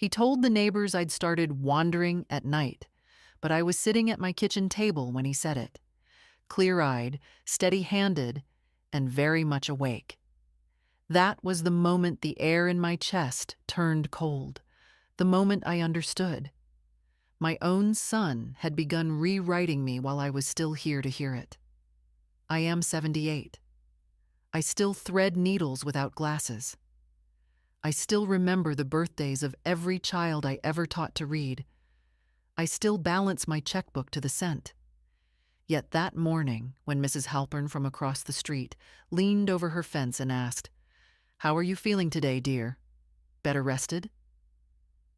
He told the neighbors I'd started wandering at night, but I was sitting at my kitchen table when he said it, clear-eyed, steady-handed, and very much awake. That was the moment the air in my chest turned cold, the moment I understood. My own son had begun rewriting me while I was still here to hear it. I am 78. I still thread needles without glasses. I still remember the birthdays of every child I ever taught to read. I still balance my checkbook to the cent. Yet that morning, when Mrs. Halpern from across the street leaned over her fence and asked, "How are you feeling today, dear? Better rested?"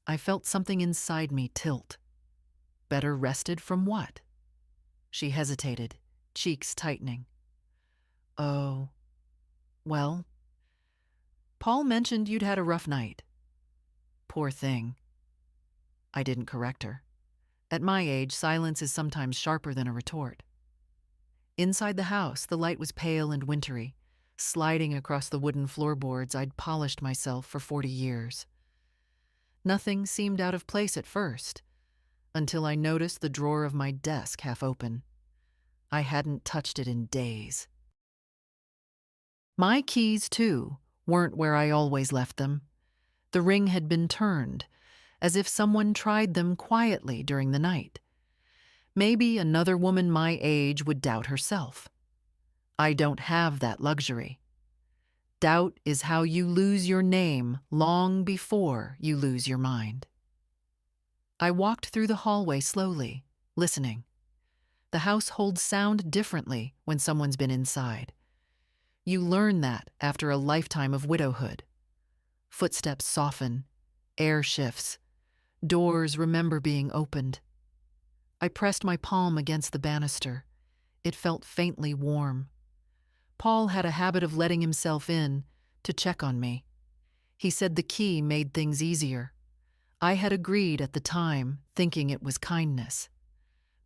I felt something inside me tilt. Better rested from what? She hesitated, cheeks tightening. "Oh, well, Paul mentioned you'd had a rough night." Poor thing. I didn't correct her. At my age, silence is sometimes sharper than a retort. Inside the house, the light was pale and wintry, sliding across the wooden floorboards I'd polished myself for 40 years. Nothing seemed out of place at first, until I noticed the drawer of my desk half open. I hadn't touched it in days. My keys, too, weren't where I always left them. The ring had been turned, as if someone tried them quietly during the night. Maybe another woman my age would doubt herself. I don't have that luxury. Doubt is how you lose your name long before you lose your mind. I walked through the hallway slowly, listening. The house holds sound differently when someone's been inside. You learn that after a lifetime of widowhood. Footsteps soften, air shifts, doors remember being opened. I pressed my palm against the banister. It felt faintly warm. Paul had a habit of letting himself in to check on me. He said the key made things easier. I had agreed at the time, thinking it was kindness.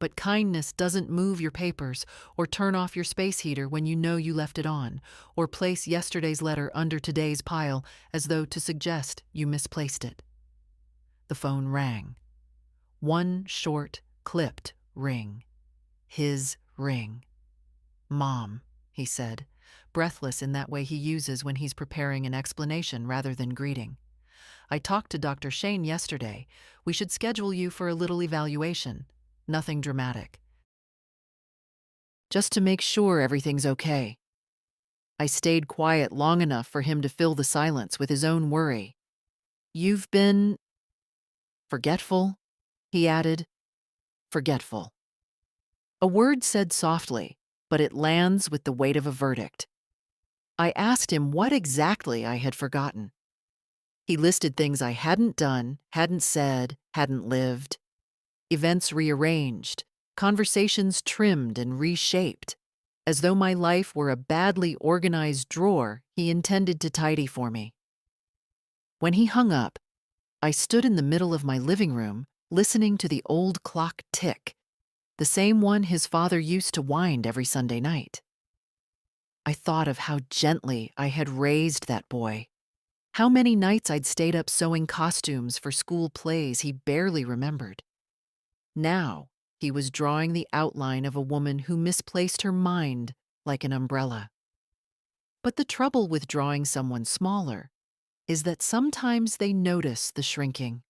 But kindness doesn't move your papers or turn off your space heater when you know you left it on, or place yesterday's letter under today's pile as though to suggest you misplaced it. The phone rang. One short, clipped ring. His ring. "Mom," he said, breathless in that way he uses when he's preparing an explanation rather than greeting. "I talked to Dr. Shane yesterday. We should schedule you for a little evaluation. Nothing dramatic. Just to make sure everything's okay." I stayed quiet long enough for him to fill the silence with his own worry. "You've been forgetful," he added. Forgetful. A word said softly, but it lands with the weight of a verdict. I asked him what exactly I had forgotten. He listed things I hadn't done, hadn't said, hadn't lived. Events rearranged, conversations trimmed and reshaped, as though my life were a badly organized drawer he intended to tidy for me. When he hung up, I stood in the middle of my living room, listening to the old clock tick, the same one his father used to wind every Sunday night. I thought of how gently I had raised that boy, how many nights I'd stayed up sewing costumes for school plays he barely remembered. Now, he was drawing the outline of a woman who misplaced her mind like an umbrella. But the trouble with drawing someone smaller is that sometimes they notice the shrinking.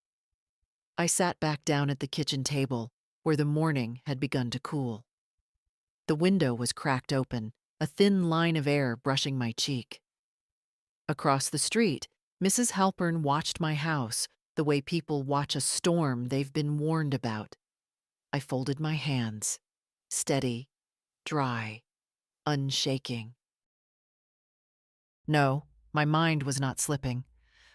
I sat back down at the kitchen table, where the morning had begun to cool. The window was cracked open, a thin line of air brushing my cheek. Across the street, Mrs. Halpern watched my house the way people watch a storm they've been warned about. I folded my hands, steady, dry, unshaking. No, my mind was not slipping,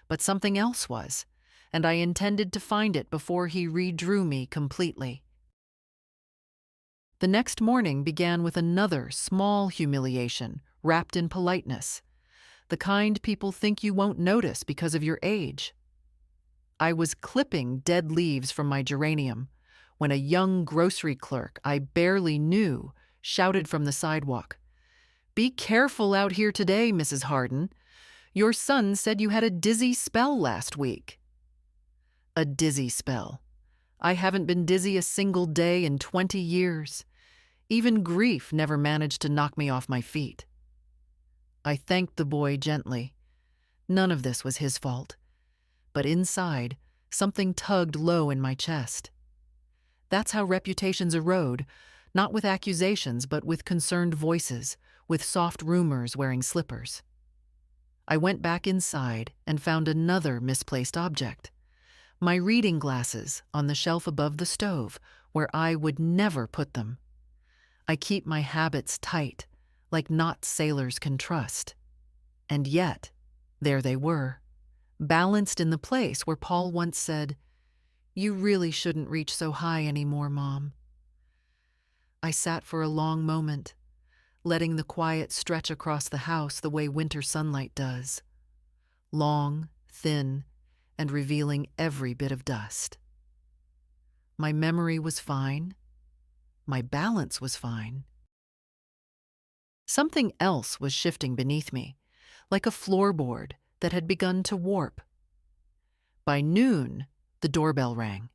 but something else was, and I intended to find it before he redrew me completely. The next morning began with another small humiliation wrapped in politeness, the kind people think you won't notice because of your age. I was clipping dead leaves from my geranium when a young grocery clerk I barely knew shouted from the sidewalk, "Be careful out here today, Mrs. Harden. Your son said you had a dizzy spell last week." A dizzy spell. I haven't been dizzy a single day in 20 years. Even grief never managed to knock me off my feet. I thanked the boy gently. None of this was his fault. But inside, something tugged low in my chest. That's how reputations erode, not with accusations, but with concerned voices, with soft rumors wearing slippers. I went back inside and found another misplaced object. My reading glasses on the shelf above the stove, where I would never put them. I keep my habits tight, like knots sailors can trust. And yet, there they were, balanced in the place where Paul once said, "You really shouldn't reach so high anymore, Mom." I sat for a long moment, letting the quiet stretch across the house the way winter sunlight does. Long, thin, and revealing every bit of dust. My memory was fine. My balance was fine. Something else was shifting beneath me, like a floorboard that had begun to warp. By noon, the doorbell rang.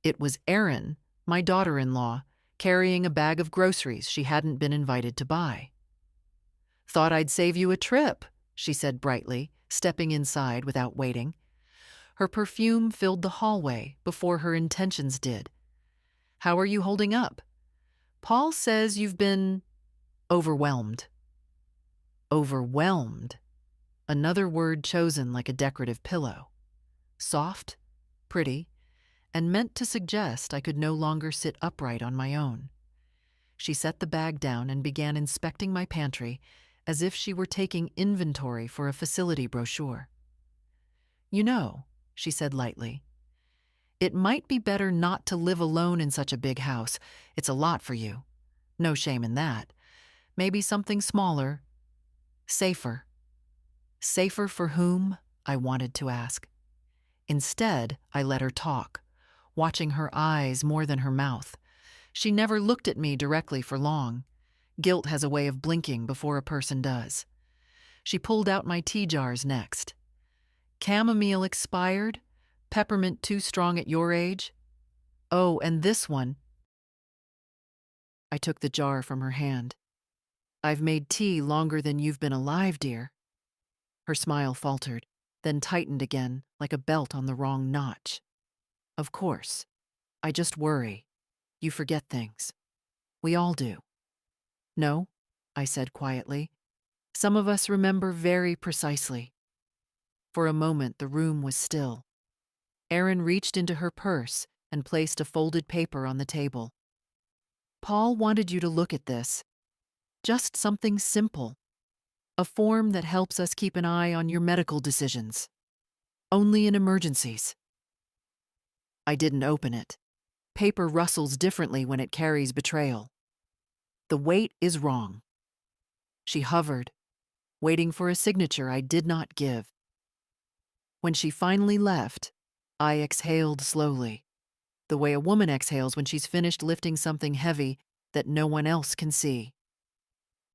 It was Erin, my daughter-in-law, carrying a bag of groceries she hadn't been invited to buy. "Thought I'd save you a trip," she said brightly, stepping inside without waiting. Her perfume filled the hallway before her intentions did. "How are you holding up? Paul says you've been overwhelmed." Overwhelmed. Another word chosen like a decorative pillow. Soft, pretty, and meant to suggest I could no longer sit upright on my own. She set the bag down and began inspecting my pantry as if she were taking inventory for a facility brochure. "You know," she said lightly, "it might be better not to live alone in such a big house. It's a lot for you. No shame in that. Maybe something smaller, safer." Safer for whom? I wanted to ask. Instead, I let her talk, watching her eyes more than her mouth. She never looked at me directly for long. Guilt has a way of blinking before a person does. She pulled out my tea jars next. "Chamomile expired? Peppermint too strong at your age? Oh, and this one." I took the jar from her hand. "I've made tea longer than you've been alive, dear." Her smile faltered, then tightened again like a belt on the wrong notch. "Of course. I just worry. You forget things. We all do." "No," I said quietly. "Some of us remember very precisely." For a moment, the room was still. Erin reached into her purse and placed a folded paper on the table. "Paul wanted you to look at this. Just something simple. A form that helps us keep an eye on your medical decisions. Only in emergencies." I didn't open it. Paper rustles differently when it carries betrayal. "The weight is wrong." She hovered, waiting for a signature I did not give. When she finally left, I exhaled slowly, the way a woman exhales when she's finished lifting something heavy that no one else can see.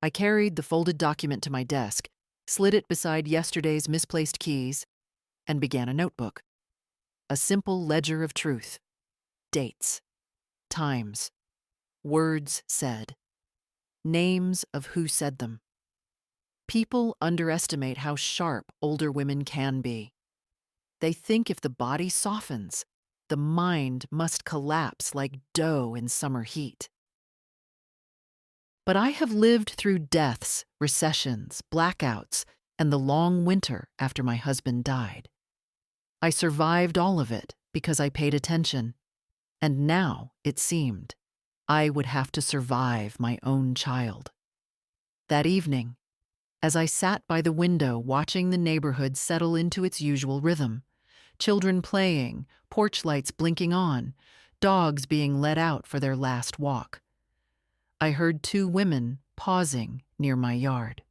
I carried the folded document to my desk, slid it beside yesterday's misplaced keys, and began a notebook. A simple ledger of truth. Dates. Times. Words said. Names of who said them. People underestimate how sharp older women can be. They think if the body softens, the mind must collapse like dough in summer heat. But I have lived through deaths, recessions, blackouts, and the long winter after my husband died. I survived all of it because I paid attention, and now, it seemed, I would have to survive my own child. That evening, as I sat by the window watching the neighborhood settle into its usual rhythm, children playing, porch lights blinking on, dogs being let out for their last walk, I heard two women pausing near my yard.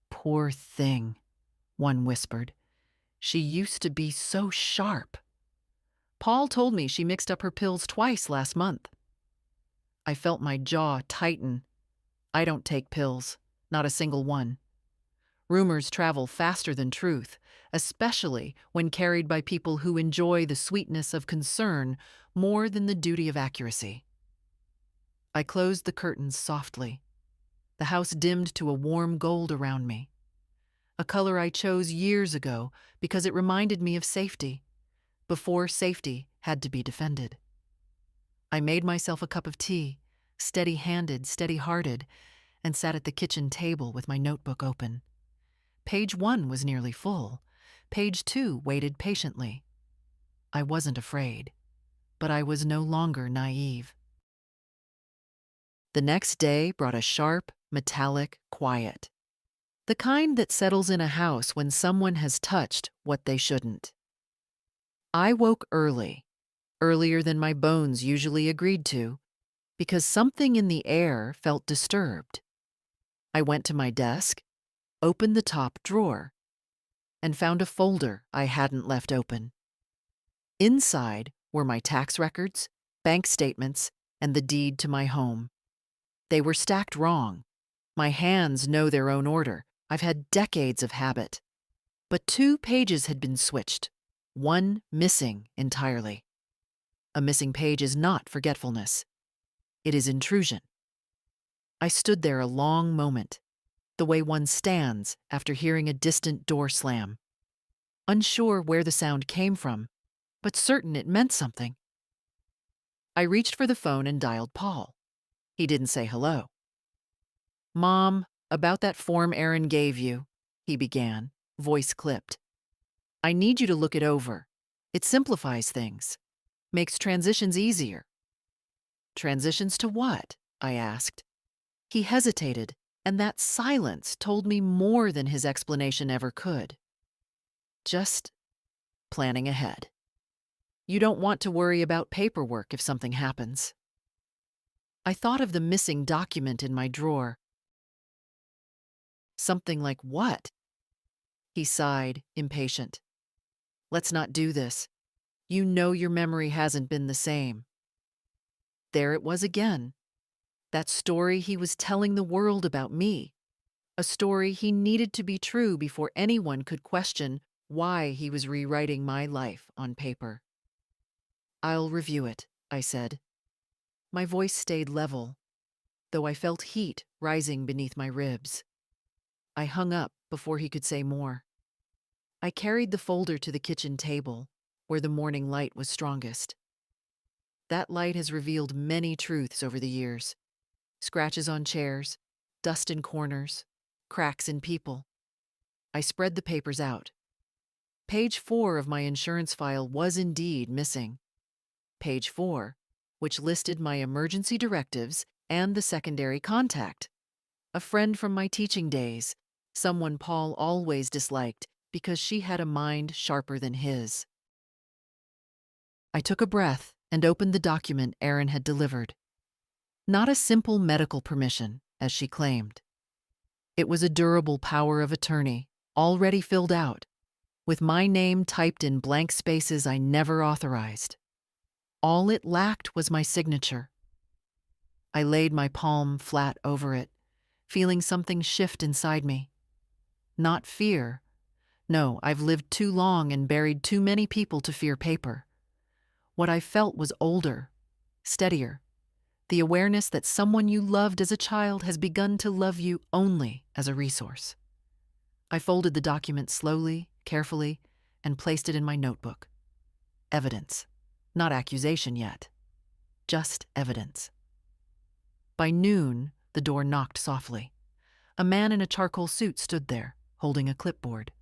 "Poor thing," one whispered. "She used to be so sharp. Paul told me she mixed up her pills twice last month." I felt my jaw tighten. I don't take pills, not a single one. Rumors travel faster than truth, especially when carried by people who enjoy the sweetness of concern more than the duty of accuracy. I closed the curtains softly. The house dimmed to a warm gold around me, a color I chose years ago because it reminded me of safety, before safety had to be defended. I made myself a cup of tea, steady-handed, steady-hearted, and sat at the kitchen table with my notebook open. Page 1 was nearly full. Page 2 waited patiently. I wasn't afraid, but I was no longer naive. The next day brought a sharp, metallic quiet. The kind that settles in a house when someone has touched what they shouldn't. I woke early, earlier than my bones usually agreed to, because something in the air felt disturbed. I went to my desk, opened the top drawer, and found a folder I hadn't left open. Inside were my tax records, bank statements, and the deed to my home. They were stacked wrong. My hands know their own order. I've had decades of habit. But 2 pages had been switched, one missing entirely. A missing page is not forgetfulness. It is intrusion. I stood there a long moment, the way one stands after hearing a distant door slam. Unsure where the sound came from, but certain it meant something. I reached for the phone and dialed Paul. He didn't say hello. "Mom, about that form Aaron gave you," he began, voice clipped. "I need you to look it over. It simplifies things, makes transitions easier." "Transitions to what?" I asked. He hesitated, and that silence told me more than his explanation ever could. "Just planning ahead. You don't want to worry about paperwork if something happens." I thought of the missing document in my drawer. "Something like what?" He sighed, impatient. "Let's not do this. You know your memory hasn't been the same." There it was again. That story he was telling the world about me. A story he needed to be true before anyone could question why he was rewriting my life on paper. "I'll review it," I said. My voice stayed level, though I felt heat rising beneath my ribs. I hung up before he could say more. I carried the folder to the kitchen table, where the morning light was strongest. That light has revealed many truths over the years. Scratches on chairs, dust in corners, cracks in people. I spread the papers out. Page 4 of my insurance file was indeed missing. Page 4, which listed my emergency directives and the secondary contact. A friend from my teaching days, someone Paul always disliked because she had a mind sharper than his. I took a breath and opened the document Aaron had delivered. Not a simple medical permission, as she claimed. It was a durable power of attorney, already filled out, with my name typed in blank spaces I never authorized. All it lacked was my signature. I laid my palm flat over it, feeling something shift inside me. Not fear. No, I've lived too long and buried too many people to fear paper. What I felt was older, steadier. The awareness that someone you loved as a child has begun to love you only as a resource. I folded the document slowly, carefully, and placed it in my notebook. Evidence. Not accusation yet. Just evidence. By noon, the door knocked softly. A man in a charcoal suit stood there, holding a clipboard.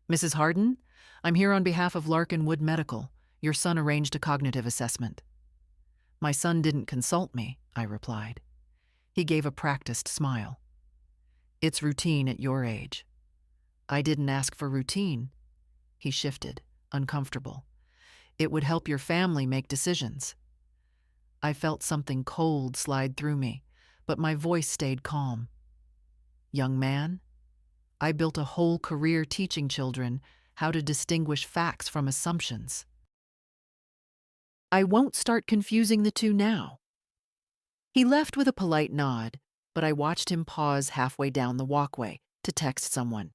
"Mrs. Harden, I'm here on behalf of Larkin Wood Medical. Your son arranged a cognitive assessment." "My son didn't consult me," I replied. He gave a practiced smile. "It's routine at your age." "I didn't ask for routine." He shifted, uncomfortable. "It would help your family make decisions." I felt something cold slide through me, but my voice stayed calm. "Young man, I built a whole career teaching children how to distinguish facts from assumptions. I won't start confusing the two now." He left with a polite nod, but I watched him pause halfway down the walkway, to text someone.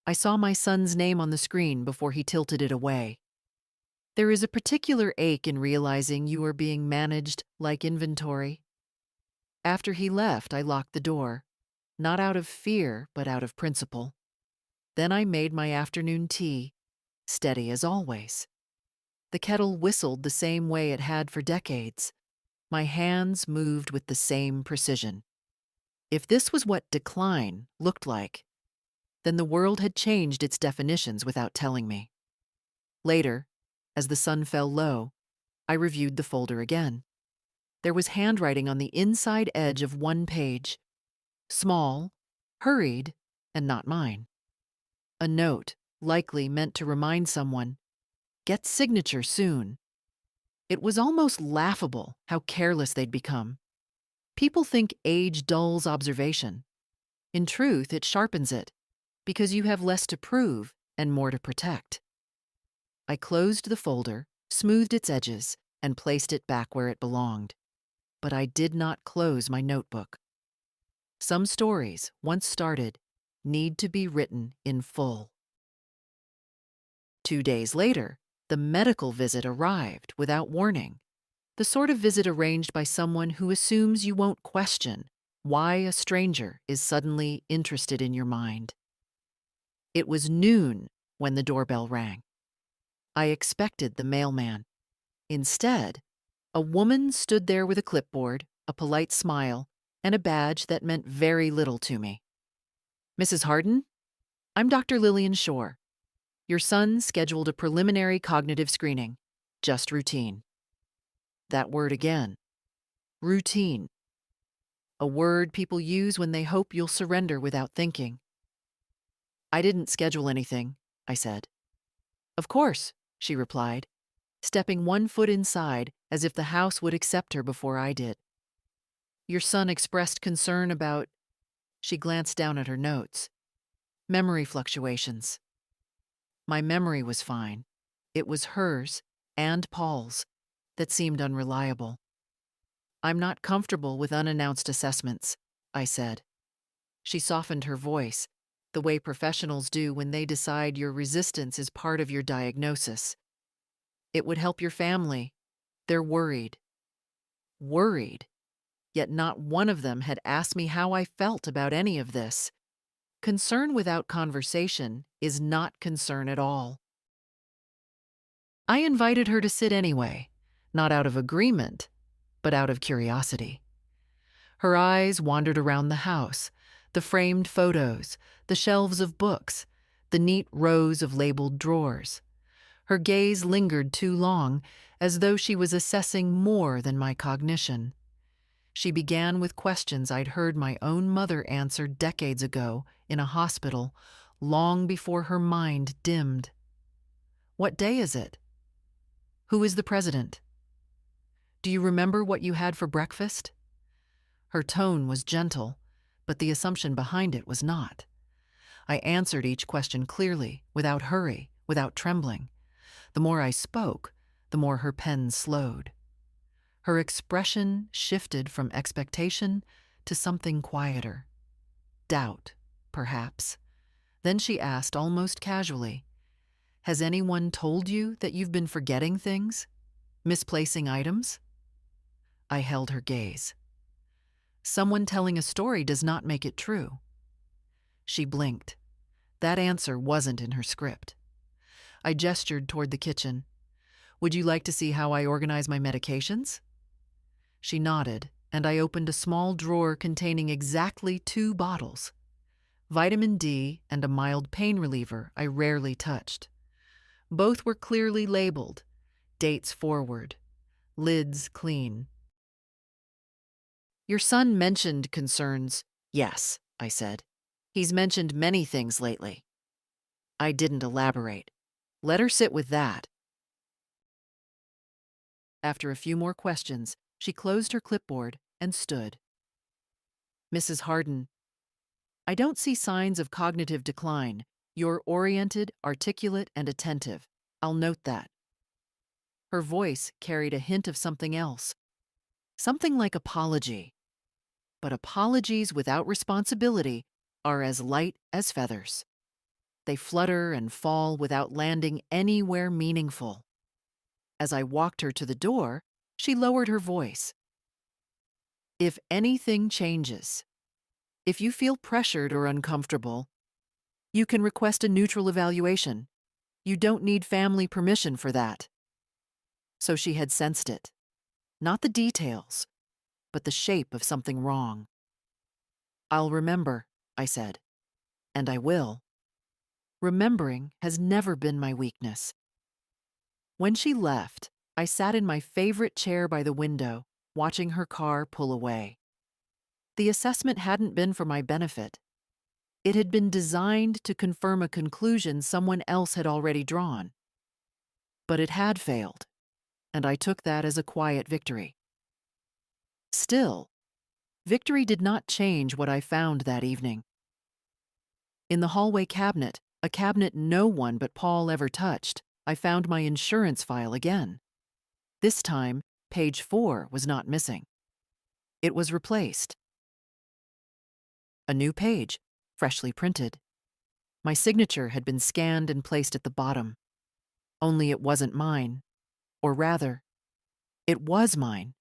I saw my son's name on the screen before he tilted it away. There is a particular ache in realizing you are being managed like inventory. After he left, I locked the door, not out of fear, but out of principle. Then I made my afternoon tea, steady as always. The kettle whistled the same way it had for decades. My hands moved with the same precision. If this was what decline looked like, then the world had changed its definitions without telling me. Later, as the sun fell low, I reviewed the folder again. There was handwriting on the inside edge of one page. Small, hurried, and not mine. A note, likely meant to remind someone, "Get signature soon." It was almost laughable how careless they'd become. People think age dulls observation. In truth, it sharpens it, because you have less to prove and more to protect. I closed the folder, smoothed its edges, and placed it back where it belonged. But I did not close my notebook. Some stories, once started, need to be written in full. 2 days later, the medical visit arrived without warning. The sort of visit arranged by someone who assumes you won't question why a stranger is suddenly interested in your mind. It was noon when the doorbell rang. I expected the mailman. Instead, a woman stood there with a clipboard, a polite smile, and a badge that meant very little to me. "Mrs. Harden? I'm Dr. Lillian Shore. Your son scheduled a preliminary cognitive screening. Just routine." That word again. Routine. A word people use when they hope you'll surrender without thinking. "I didn't schedule anything," I said. "Of course," she replied, stepping one foot inside as if the house would accept her before I did. "Your son expressed concern about—" She glanced down at her notes. "Memory fluctuations." My memory was fine. It was hers, and Paul's, that seemed unreliable. "I'm not comfortable with unannounced assessments," I said. She softened her voice, the way professionals do when they decide your resistance is part of your diagnosis. "It would help your family. They're worried." Worried? Yet not one of them had asked me how I felt about any of this. Concern without conversation is not concern at all. I invited her to sit anyway, not out of agreement, but out of curiosity. Her eyes wandered around the house, the framed photos, the shelves of books, the neat rows of labeled drawers. Her gaze lingered too long, as though she was assessing more than my cognition. She began with questions I'd heard my own mother answer decades ago in a hospital, long before her mind dimmed. "What day is it? Who is the president? Do you remember what you had for breakfast?" Her tone was gentle, but the assumption behind it was not. I answered each question clearly, without hurry, without trembling. The more I spoke, the more her pen slowed. Her expression shifted from expectation to something quieter. Doubt, perhaps. Then she asked almost casually, "Has anyone told you that you've been forgetting things? Misplacing items?" I held her gaze. "Someone telling a story does not make it true." She blinked. That answer wasn't in her script. I gestured toward the kitchen. "Would you like to see how I organize my medications?" She nodded, and I opened a small drawer containing exactly 2 bottles. Vitamin D and a mild pain reliever I rarely touched. Both were clearly labeled, dates forward, lids clean. "Your son mentioned concerns." "Yes," I said. "He's mentioned many things lately." I didn't elaborate. Let her sit with that. After a few more questions, she closed her clipboard and stood. "Mrs. Harden, I don't see signs of cognitive decline. You're oriented, articulate, and attentive. I'll note that." Her voice carried a hint of something else. Something like apology. But apologies without responsibility are as light as feathers. They flutter and fall without landing anywhere meaningful. As I walked her to the door, she lowered her voice. If anything changes, if you feel pressured or uncomfortable, you can request a neutral evaluation. You don't need family permission for that. So she had sensed it. Not the details, but the shape of something wrong. I'll remember, I said, and I will. Remembering has never been my weakness. When she left, I sat in my favorite chair by the window, watching her car pull away. The assessment hadn't been for my benefit. It had been designed to confirm a conclusion someone else had already drawn. But it had failed, and I took that as a quiet victory. Still, victory did not change what I found that evening. In the hallway cabinet, a cabinet no one but Paul ever touched, I found my insurance file again. This time, page 4 was not missing. It was replaced. A new page, freshly printed. My signature had been scanned and placed at the bottom. Only it wasn't mine. Or rather, it was mine,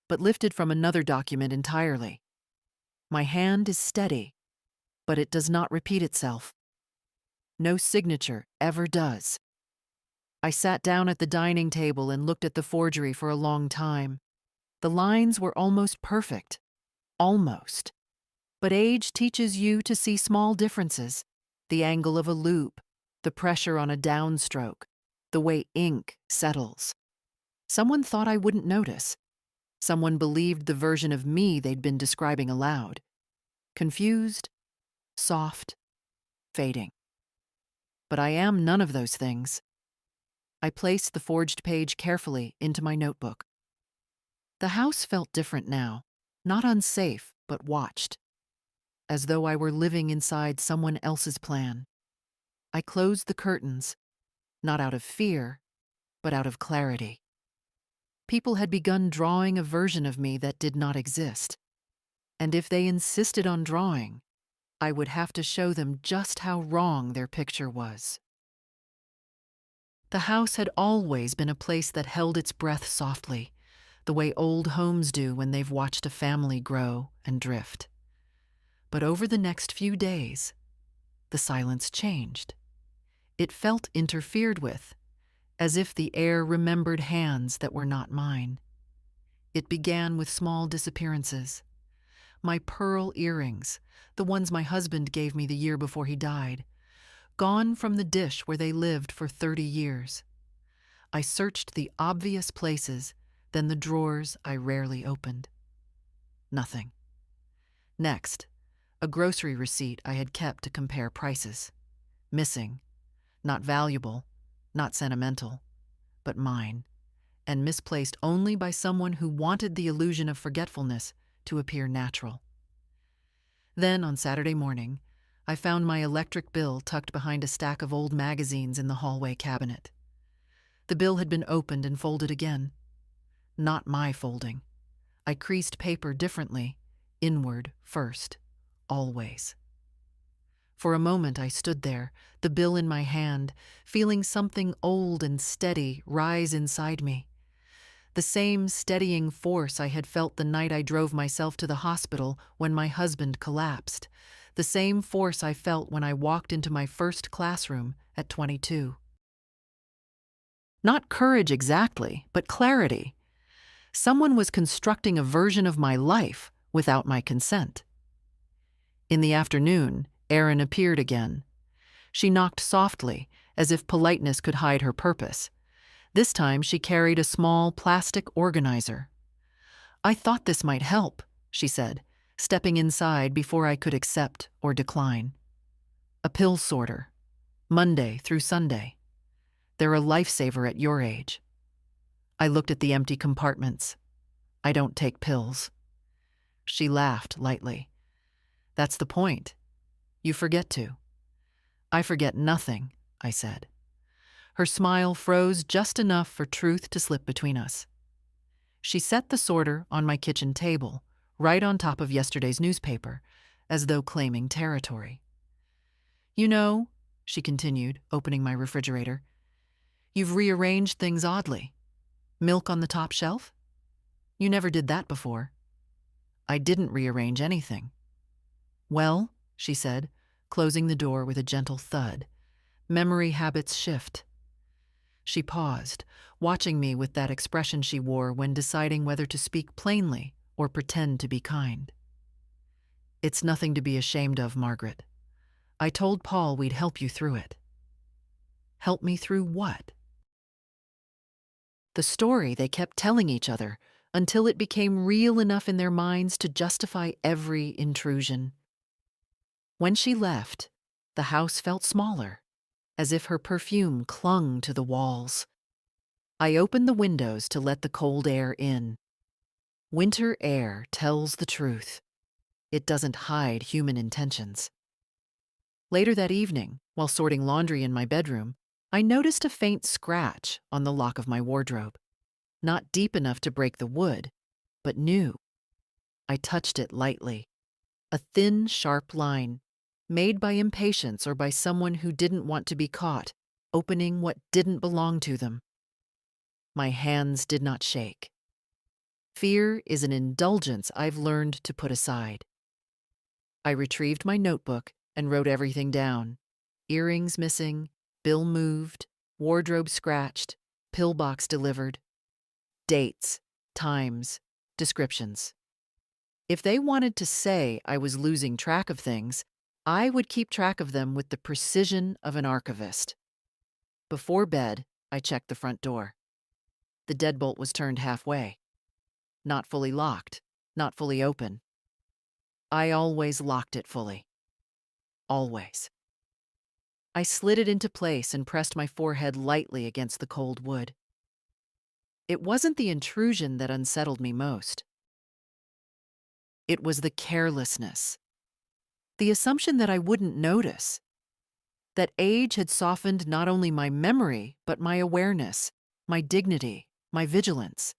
but lifted from another document entirely. My hand is steady, but it does not repeat itself. No signature ever does. I sat down at the dining table and looked at the forgery for a long time. The lines were almost perfect. Almost. But age teaches you to see small differences. The angle of a loop, the pressure on a downstroke, the way ink settles. Someone thought I wouldn't notice. Someone believed the version of me they'd been describing aloud. Confused, soft, fading. But I am none of those things. I placed the forged page carefully into my notebook. The house felt different now, not unsafe, but watched, as though I were living inside someone else's plan. I closed the curtains, not out of fear, but out of clarity. People had begun drawing a version of me that did not exist. And if they insisted on drawing, I would have to show them just how wrong their picture was. The house had always been a place that held its breath softly, the way old homes do when they've watched a family grow and drift. But over the next few days, the silence changed. It felt interfered with, as if the air remembered hands that were not mine. It began with small disappearances. My pearl earrings, the ones my husband gave me the year before he died, gone from the dish where they lived for 30 years. I searched the obvious places, then the drawers I rarely opened. Nothing. Next, a grocery receipt I had kept to compare prices. Missing. Not valuable, not sentimental, but mine, and misplaced only by someone who wanted the illusion of forgetfulness to appear natural. Then, on Saturday morning, I found my electric bill tucked behind a stack of old magazines in the hallway cabinet. The bill had been opened and folded again. Not my folding. I creased paper differently, inward first, always. For a moment I stood there, the bill in my hand, feeling something old and steady rise inside me. The same steadying force I had felt the night I drove myself to the hospital when my husband collapsed. The same force I felt when I walked into my first classroom at 22. Not courage exactly, but clarity. Someone was constructing a version of my life without my consent. In the afternoon, Erin appeared again. She knocked softly, as if politeness could hide her purpose. This time she carried a small plastic organizer. "I thought this might help," she said, stepping inside before I could accept or decline. "A pill sorter. Monday through Sunday. They're a lifesaver at your age." I looked at the empty compartments. "I don't take pills." She laughed lightly. "That's the point. You forget to." "I forget nothing," I said. Her smile froze just enough for truth to slip between us. She set the sorter on my kitchen table, right on top of yesterday's newspaper, as though claiming territory. "You know," she continued, opening my refrigerator, "you've rearranged things oddly. Milk on the top shelf? You never did that before." I didn't rearrange anything. "Well," she said, closing the door with a gentle thud, "memory habits shift." She paused, watching me with that expression she wore when deciding whether to speak plainly or pretend to be kind. "It's nothing to be ashamed of, Margaret. I told Paul we'd help you through it." "Help me through what?" "The story they kept telling each other until it became real enough in their minds to justify every intrusion." When she left, the house felt smaller, as if her perfume clung to the walls. I opened the windows to let the cold air in. Winter air tells the truth. It doesn't hide human intentions. Later that evening, while sorting laundry in my bedroom, I noticed a faint scratch on the lock of my wardrobe. Not deep enough to break the wood, but new. I touched it lightly. A thin, sharp line, made by impatience or by someone who didn't want to be caught, opening what didn't belong to them. My hands did not shake. Fear is an indulgence I've learned to put aside. I retrieved my notebook and wrote everything down. Earrings missing, bill moved, wardrobe scratched, pillbox delivered. Dates, times, descriptions. If they wanted to say I was losing track of things, I would keep track of them with the precision of an archivist. Before bed, I checked the front door. The deadbolt was turned halfway. Not fully locked, not fully open. I always locked it fully. Always. I slid it into place and pressed my forehead lightly against the cold wood. It wasn't the intrusion that unsettled me most. It was the carelessness. The assumption that I wouldn't notice. That age had softened not only my memory, but my awareness, my dignity, my vigilance.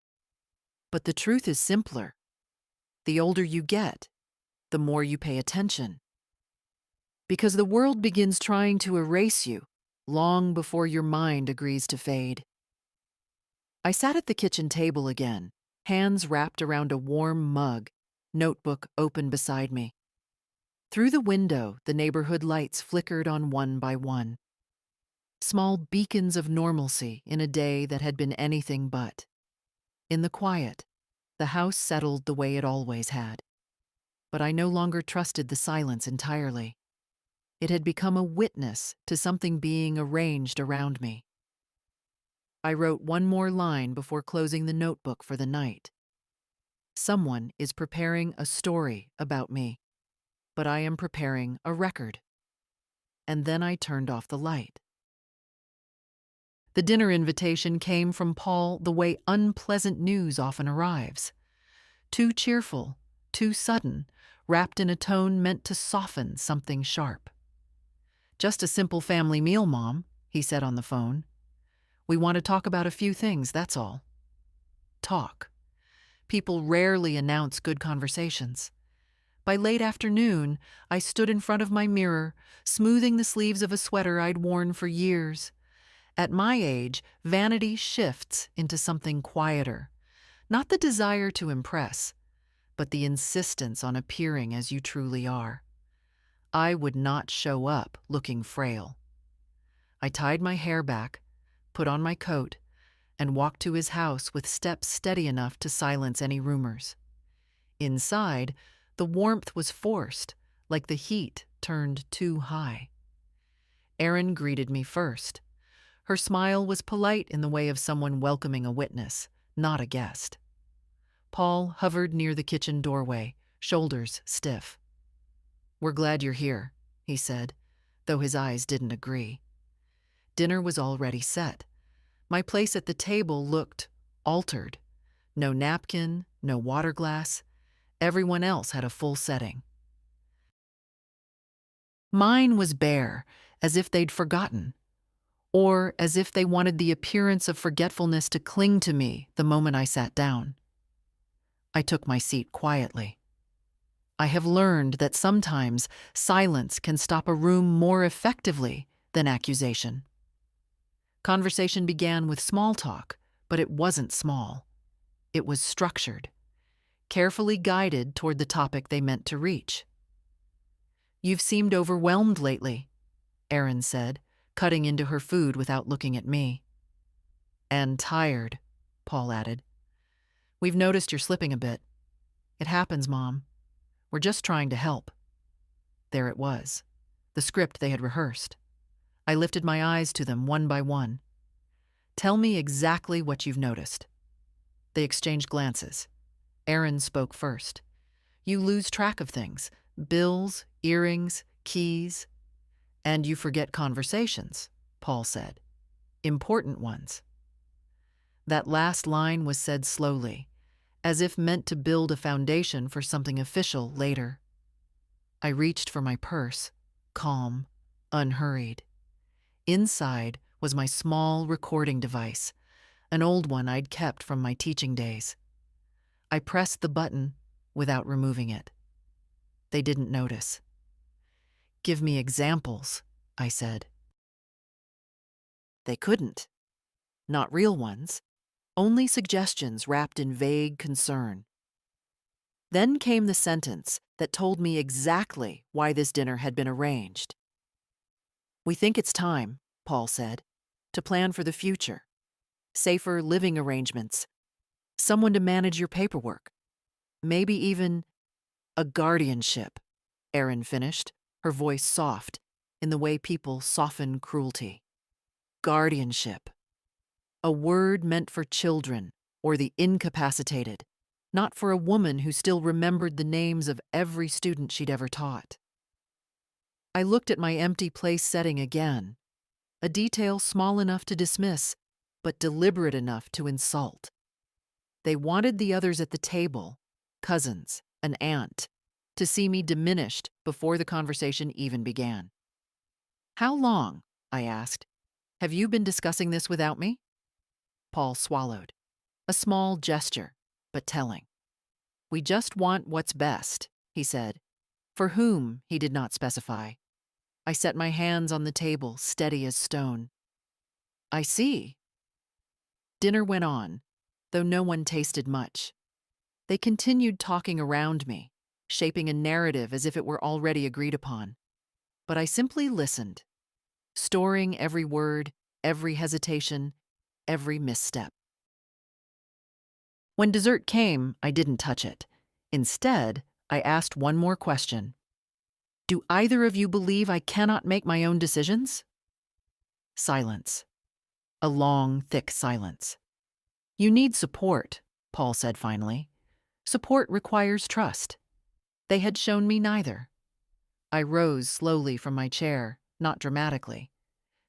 But the truth is simpler. The older you get, the more you pay attention. Because the world begins trying to erase you long before your mind agrees to fade. I sat at the kitchen table again, hands wrapped around a warm mug, notebook open beside me. Through the window, the neighborhood lights flickered on one by one. Small beacons of normalcy in a day that had been anything but. In the quiet, the house settled the way it always had. But I no longer trusted the silence entirely. It had become a witness to something being arranged around me. I wrote one more line before closing the notebook for the night. Someone is preparing a story about me, but I am preparing a record. And then I turned off the light. The dinner invitation came from Paul the way unpleasant news often arrives. Too cheerful, too sudden, wrapped in a tone meant to soften something sharp. "Just a simple family meal, Mom," he said on the phone. "We want to talk about a few things, that's all." Talk. People rarely announce good conversations. By late afternoon, I stood in front of my mirror, smoothing the sleeves of a sweater I'd worn for years. At my age, vanity shifts into something quieter. Not the desire to impress, but the insistence on appearing as you truly are. I would not show up looking frail. I tied my hair back, put on my coat, and walked to his house with steps steady enough to silence any rumors. Inside, the warmth was forced, like the heat turned too high. Erin greeted me first. Her smile was polite in the way of someone welcoming a witness, not a guest. Paul hovered near the kitchen doorway, shoulders stiff. "We're glad you're here," he said, though his eyes didn't agree. Dinner was already set. My place at the table looked altered. No napkin, no water glass. Everyone else had a full setting. Mine was bare, as if they'd forgotten, or as if they wanted the appearance of forgetfulness to cling to me the moment I sat down. I took my seat quietly. I have learned that sometimes silence can stop a room more effectively than accusation. Conversation began with small talk, but it wasn't small. It was structured, carefully guided toward the topic they meant to reach. "You've seemed overwhelmed lately," Erin said, cutting into her food without looking at me. "And tired," Paul added. "We've noticed you're slipping a bit." "It happens, Mom. We're just trying to help." There it was, the script they had rehearsed. I lifted my eyes to them one by one. "Tell me exactly what you've noticed." They exchanged glances. Erin spoke first. "You lose track of things. Bills, earrings, keys. And you forget conversations," Paul said. "Important ones." That last line was said slowly, as if meant to build a foundation for something official later. I reached for my purse, calm, unhurried. Inside was my small recording device, an old one I'd kept from my teaching days. I pressed the button without removing it. They didn't notice. "Give me examples," I said. They couldn't. Not real ones. Only suggestions wrapped in vague concern. Then came the sentence that told me exactly why this dinner had been arranged. "We think it's time," Paul said, "to plan for the future. Safer living arrangements. Someone to manage your paperwork. Maybe even a guardianship," Erin finished, her voice soft, in the way people soften cruelty. Guardianship. A word meant for children or the incapacitated, not for a woman who still remembered the names of every student she'd ever taught. I looked at my empty place setting again, a detail small enough to dismiss, but deliberate enough to insult. They wanted the others at the table, cousins, an aunt, to see me diminished before the conversation even began. "How long," I asked, "have you been discussing this without me?" Paul swallowed. A small gesture, but telling. "We just want what's best," he said. For whom, he did not specify. I set my hands on the table, steady as stone. "I see." Dinner went on, though no one tasted much. They continued talking around me, shaping a narrative as if it were already agreed upon. But I simply listened, storing every word, every hesitation, every misstep. When dessert came, I didn't touch it. Instead, I asked one more question. "Do either of you believe I cannot make my own decisions?" Silence. A long, thick silence. "You need support," Paul said finally. "Support requires trust." They had shown me neither. I rose slowly from my chair, not dramatically.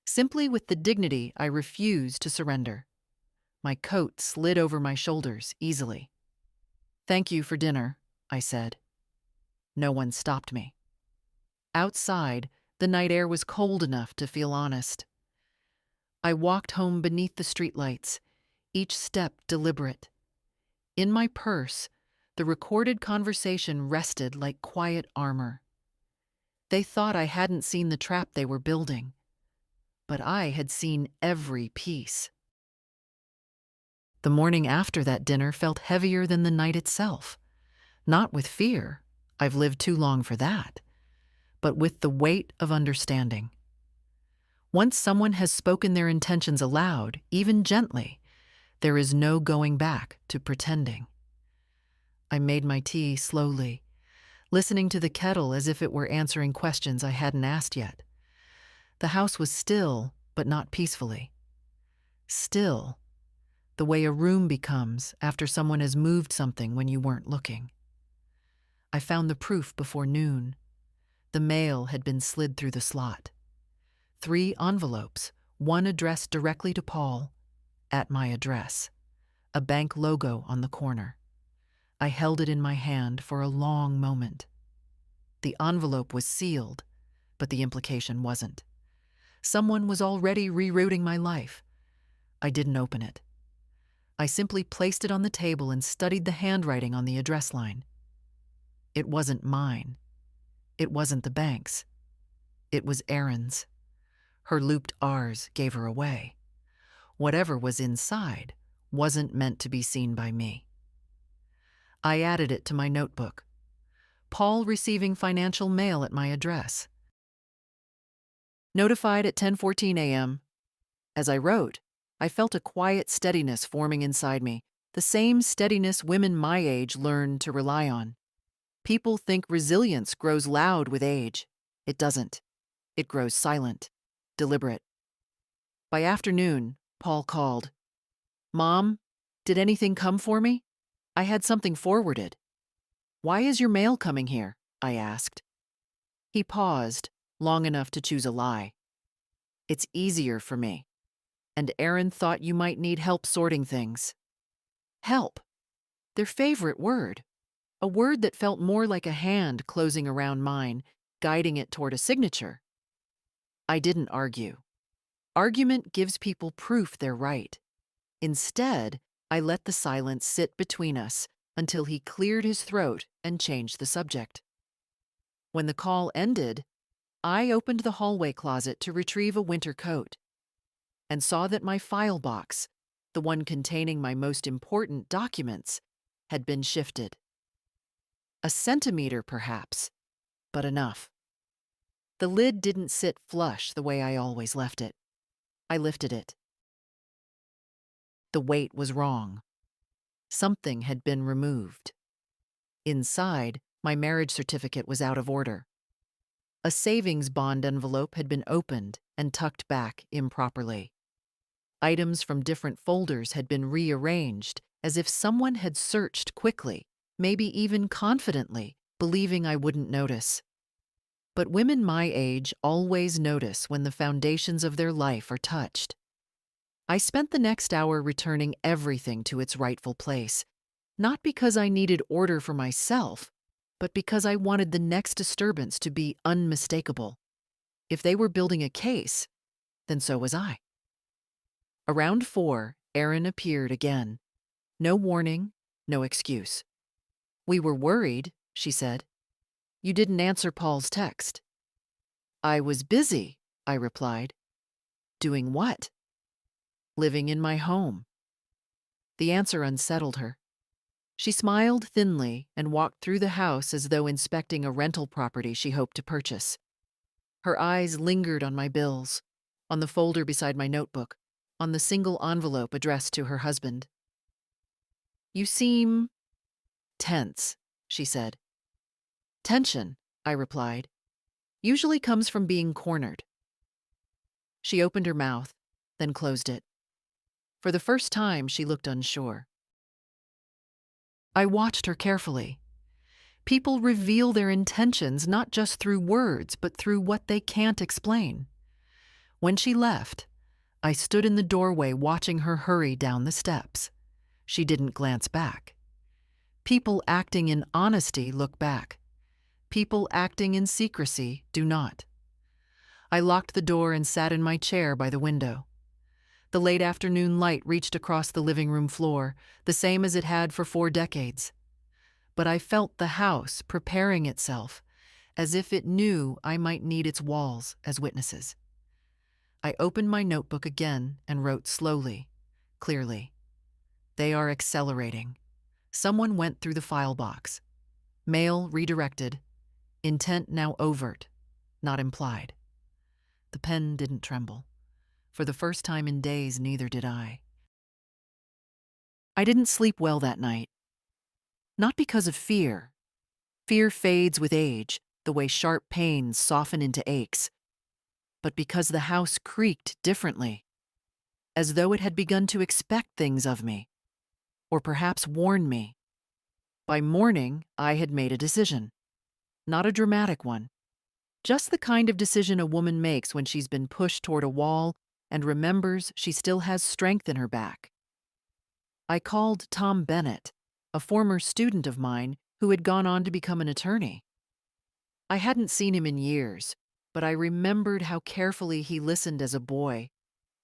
Simply with the dignity I refused to surrender. My coat slid over my shoulders easily. "Thank you for dinner," I said. No one stopped me. Outside, the night air was cold enough to feel honest. I walked home beneath the streetlights, each step deliberate. In my purse, the recorded conversation rested like quiet armor. They thought I hadn't seen the trap they were building, but I had seen every piece. The morning after that dinner felt heavier than the night itself. Not with fear, I've lived too long for that, but with the weight of understanding. Once someone has spoken their intentions aloud, even gently, there is no going back to pretending. I made my tea slowly, listening to the kettle as if it were answering questions I hadn't asked yet. The house was still, but not peacefully. Still, the way a room becomes after someone has moved something when you weren't looking. I found the proof before noon. The mail had been slid through the slot. 3 envelopes, one addressed directly to Paul, at my address, a bank logo on the corner. I held it in my hand for a long moment. The envelope was sealed, but the implication wasn't. Someone was already rerouting my life. I didn't open it. I simply placed it on the table and studied the handwriting on the address line. It wasn't mine. It wasn't the bank's. It was Erin's. Her looped R's gave her away. Whatever was inside wasn't meant to be seen by me. I added it to my notebook. Paul receiving financial mail at my address. Notified at 10:14 a.m. As I wrote, I felt a quiet steadiness forming inside me, the same steadiness women my age learn to rely on. People think resilience grows loud with age. It doesn't. It grows silent, deliberate. By afternoon, Paul called. "Mom, did anything come for me? I had something forwarded." "Why is your mail coming here?" I asked. He paused, long enough to choose a lie. "It's easier for me. And Erin thought you might need help sorting things." Help. Their favorite word. A word that felt more like a hand closing around mine, guiding it toward a signature. I didn't argue. Argument gives people proof they're right. Instead, I let the silence sit between us until he cleared his throat and changed the subject. When the call ended, I opened the hallway closet to retrieve a winter coat and saw that my file box, the one containing my most important documents, had been shifted. A centimeter, perhaps, but enough. The lid didn't sit flush the way I always left it. I lifted it. The weight was wrong. Something had been removed. Inside, my marriage certificate was out of order. A savings bond envelope had been opened and tucked back improperly. Items from different folders had been rearranged as if someone had searched quickly, maybe even confidently, believing I wouldn't notice. But women my age always notice when the foundations of their life are touched. I spent the next hour returning everything to its rightful place, not because I needed order for myself, but because I wanted the next disturbance to be unmistakable. If they were building a case, then so was I. Around 4, Erin appeared again. No warning, no excuse. "We were worried," she said. "You didn't answer Paul's text." "I was busy," I replied. "Doing what?" "Living in my home." The answer unsettled her. She smiled thinly and walked through the house as though inspecting a rental property she hoped to purchase. Her eyes lingered on my bills, on the folder beside my notebook, on the single envelope addressed to her husband. "You seem tense," she said. "Tension," I replied, "usually comes from being cornered." She opened her mouth, then closed it. For the first time, she looked unsure. I watched her carefully. People reveal their intentions not just through words, but through what they can't explain. When she left, I stood in the doorway watching her hurry down the steps. She didn't glance back. People acting in honesty look back. People acting in secrecy do not. I locked the door and sat in my chair by the window. The late afternoon light reached across the living room floor, the same as it had for 4 decades. But I felt the house preparing itself, as if it knew I might need its walls as witnesses. I opened my notebook again and wrote slowly, clearly. They are accelerating. Someone went through the file box. Mail redirected. Intent now overt, not implied. The pen didn't tremble. For the first time in days, neither did I. I didn't sleep well that night. Not because of fear. Fear fades with age, the way sharp pains soften into aches. But because the house creaked differently, as though it had begun to expect things of me, or perhaps warn me. By morning, I had made a decision. Not a dramatic one. Just the kind of decision a woman makes when she's been pushed toward a wall and remembers she still has strength in her back. I called Tom Bennett, a former student of mine who had gone on to become an attorney. I hadn't seen him in years, but I remembered how carefully he listened as a boy,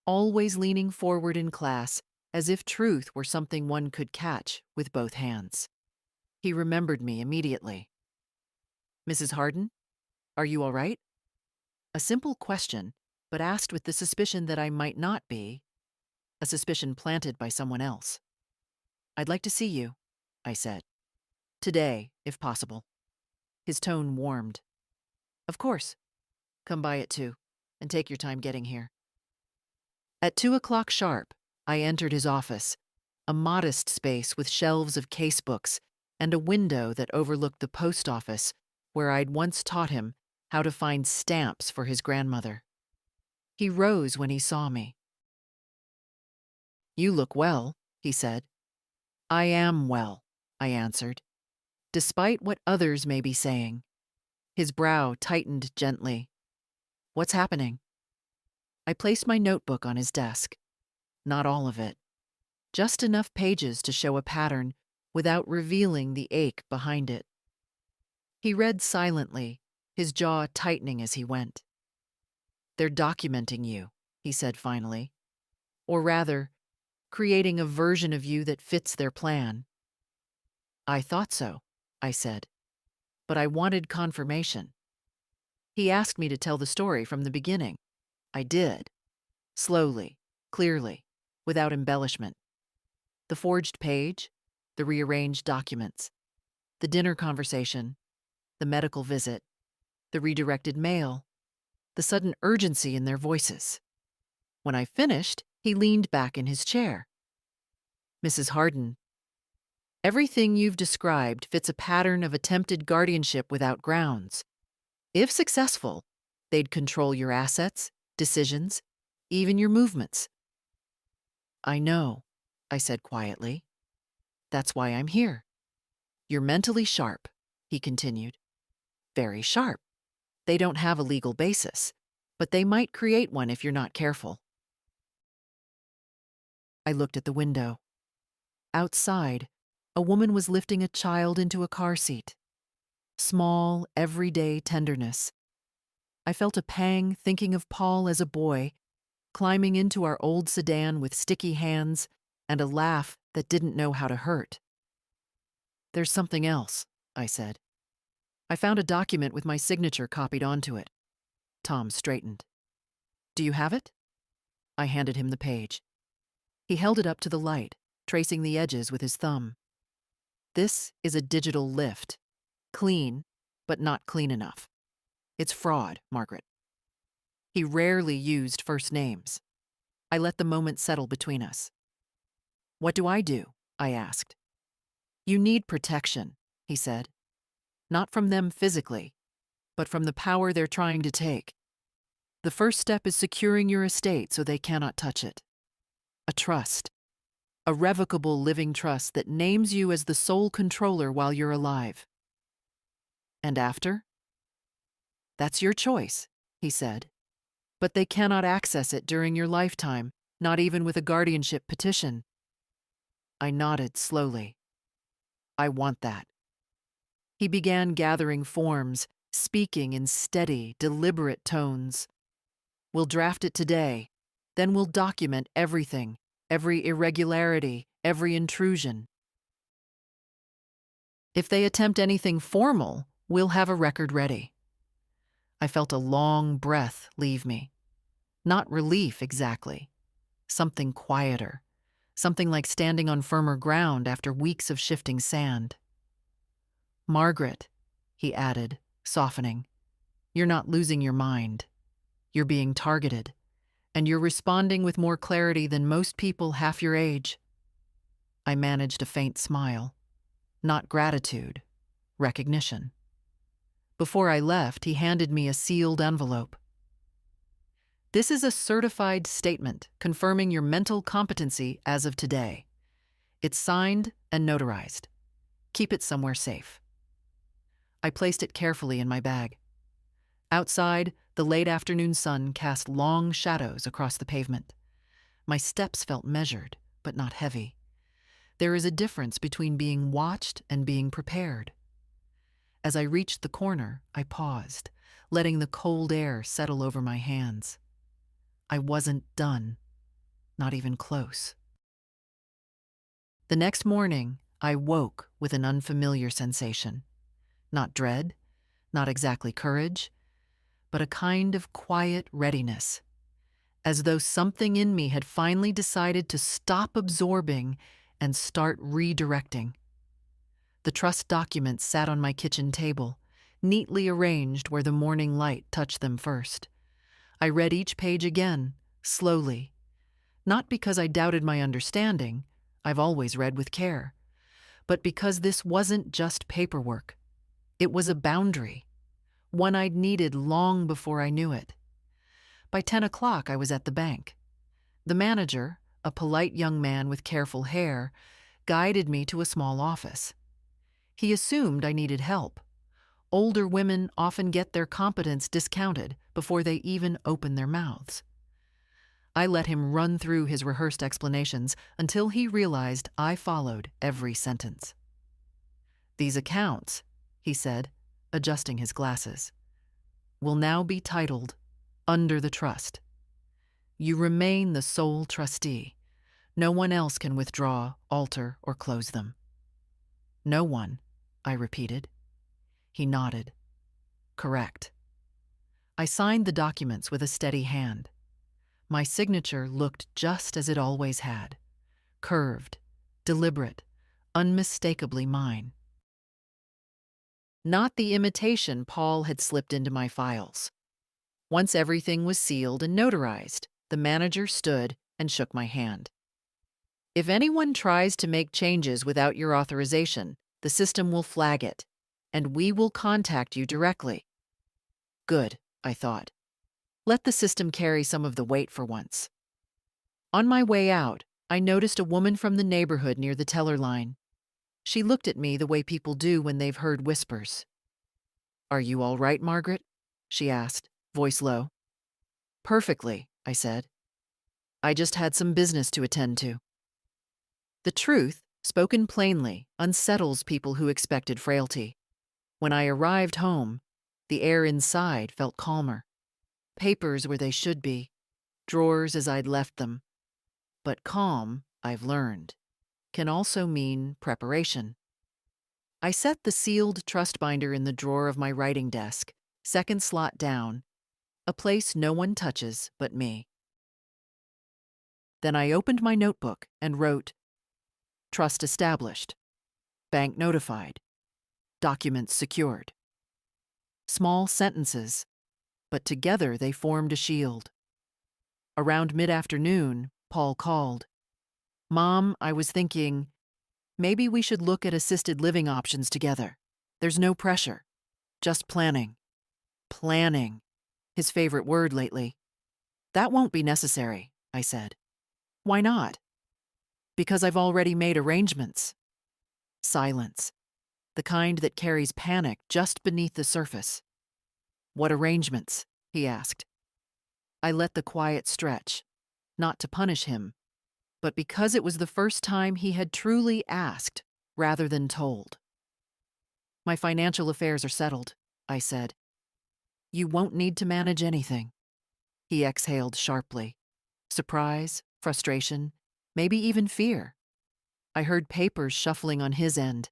always leaning forward in class as if truth were something one could catch with both hands. He remembered me immediately. Mrs. Harden, are you all right? A simple question, but asked with the suspicion that I might not be, a suspicion planted by someone else. I'd like to see you, I said. Today, if possible. His tone warmed. Of course. Come by at 2, and take your time getting here. At 2 o'clock sharp, I entered his office, a modest space with shelves of casebooks and a window that overlooked the post office where I'd once taught him how to find stamps for his grandmother. He rose when he saw me. You look well, he said. I am well, I answered, despite what others may be saying. His brow tightened gently. What's happening? I placed my notebook on his desk. Not all of it. Just enough pages to show a pattern without revealing the ache behind it. He read silently, his jaw tightening as he went. They're documenting you, he said finally. Or rather, creating a version of you that fits their plan. I thought so, I said, but I wanted confirmation. He asked me to tell the story from the beginning. I did. Slowly, clearly, without embellishment. The forged page, the rearranged documents, the dinner conversation, the medical visit, the redirected mail, the sudden urgency in their voices. When I finished, he leaned back in his chair. Mrs. Harden, everything you've described fits a pattern of attempted guardianship without grounds. If successful, they'd control your assets, decisions, even your movements. I know, I said quietly. That's why I'm here. You're mentally sharp, he continued. Very sharp. They don't have a legal basis, but they might create one if you're not careful. I looked at the window. Outside, a woman was lifting a child into a car seat. Small, everyday tenderness. I felt a pang thinking of Paul as a boy, climbing into our old sedan with sticky hands and a laugh that didn't know how to hurt. There's something else, I said. I found a document with my signature copied onto it. Tom straightened. Do you have it? I handed him the page. He held it up to the light, tracing the edges with his thumb. This is a digital lift. Clean, but not clean enough. It's fraud, Margaret. He rarely used first names. I let the moment settle between us. What do I do? I asked. You need protection, he said. Not from them physically, but from the power they're trying to take. The first step is securing your estate so they cannot touch it. A trust. A revocable living trust that names you as the sole controller while you're alive. And after? That's your choice, he said. But they cannot access it during your lifetime, not even with a guardianship petition. I nodded slowly. I want that. He began gathering forms, speaking in steady, deliberate tones. We'll draft it today, then we'll document everything, every irregularity, every intrusion. If they attempt anything formal, we'll have a record ready. I felt a long breath leave me. Not relief exactly. Something quieter. Something like standing on firmer ground after weeks of shifting sand. Margaret, he added, softening, you're not losing your mind. You're being targeted, and you're responding with more clarity than most people half your age. I managed a faint smile. Not gratitude, recognition. Before I left, he handed me a sealed envelope. This is a certified statement confirming your mental competency as of today. It's signed and notarized. Keep it somewhere safe. I placed it carefully in my bag. Outside, the late afternoon sun cast long shadows across the pavement. My steps felt measured, but not heavy. There is a difference between being watched and being prepared. As I reached the corner, I paused, letting the cold air settle over my hands. I wasn't done, not even close. The next morning, I woke with an unfamiliar sensation. Not dread, Not exactly courage, but a kind of quiet readiness, as though something in me had finally decided to stop absorbing and start redirecting. The trust documents sat on my kitchen table, neatly arranged where the morning light touched them first. I read each page again, slowly, not because I doubted my understanding, I've always read with care, but because this wasn't just paperwork. It was a boundary, one I'd needed long before I knew it. By 10 o'clock, I was at the bank. The manager, a polite young man with careful hair, guided me to a small office. He assumed I needed help. Older women often get their competence discounted before they even open their mouths. I let him run through his rehearsed explanations until he realized I followed every sentence. "These accounts," he said, adjusting his glasses, "will now be titled Under the Trust. You remain the sole trustee. No one else can withdraw, alter, or close them." "No one," I repeated. He nodded. "Correct." I signed the documents with a steady hand. My signature looked just as it always had, curved, deliberate, unmistakably mine. Not the imitation Paul had slipped into my files. Once everything was sealed and notarized, the manager stood and shook my hand. "If anyone tries to make changes without your authorization, the system will flag it, and we will contact you directly." Good, I thought. Let the system carry some of the weight for once. On my way out, I noticed a woman from the neighborhood near the teller line. She looked at me the way people do when they've heard whispers. "Are you all right, Margaret?" she asked, voice low. "Perfectly," I said. "I just had some business to attend to." The truth, spoken plainly, unsettles people who expected frailty. When I arrived home, the air inside felt calmer. Papers where they should be, drawers as I'd left them. But calm, I've learned, can also mean preparation. I set the sealed trust binder in the drawer of my writing desk, second slot down, a place no one touches but me. Then I opened my notebook and wrote, "Trust established. Bank notified. Documents secured." Small sentences, but together they formed a shield. Around mid-afternoon, Paul called. "Mom, I was thinking, maybe we should look at assisted living options together. There's no pressure, just planning." Planning, his favorite word lately. "That won't be necessary," I said. "Why not?" "Because I've already made arrangements." Silence, the kind that carries panic just beneath the surface. "What arrangements?" he asked. I let the quiet stretch, not to punish him, but because it was the first time he had truly asked rather than told. "My financial affairs are settled," I said. "You won't need to manage anything." He exhaled sharply. Surprise, frustration, maybe even fear. I heard papers shuffling on his end,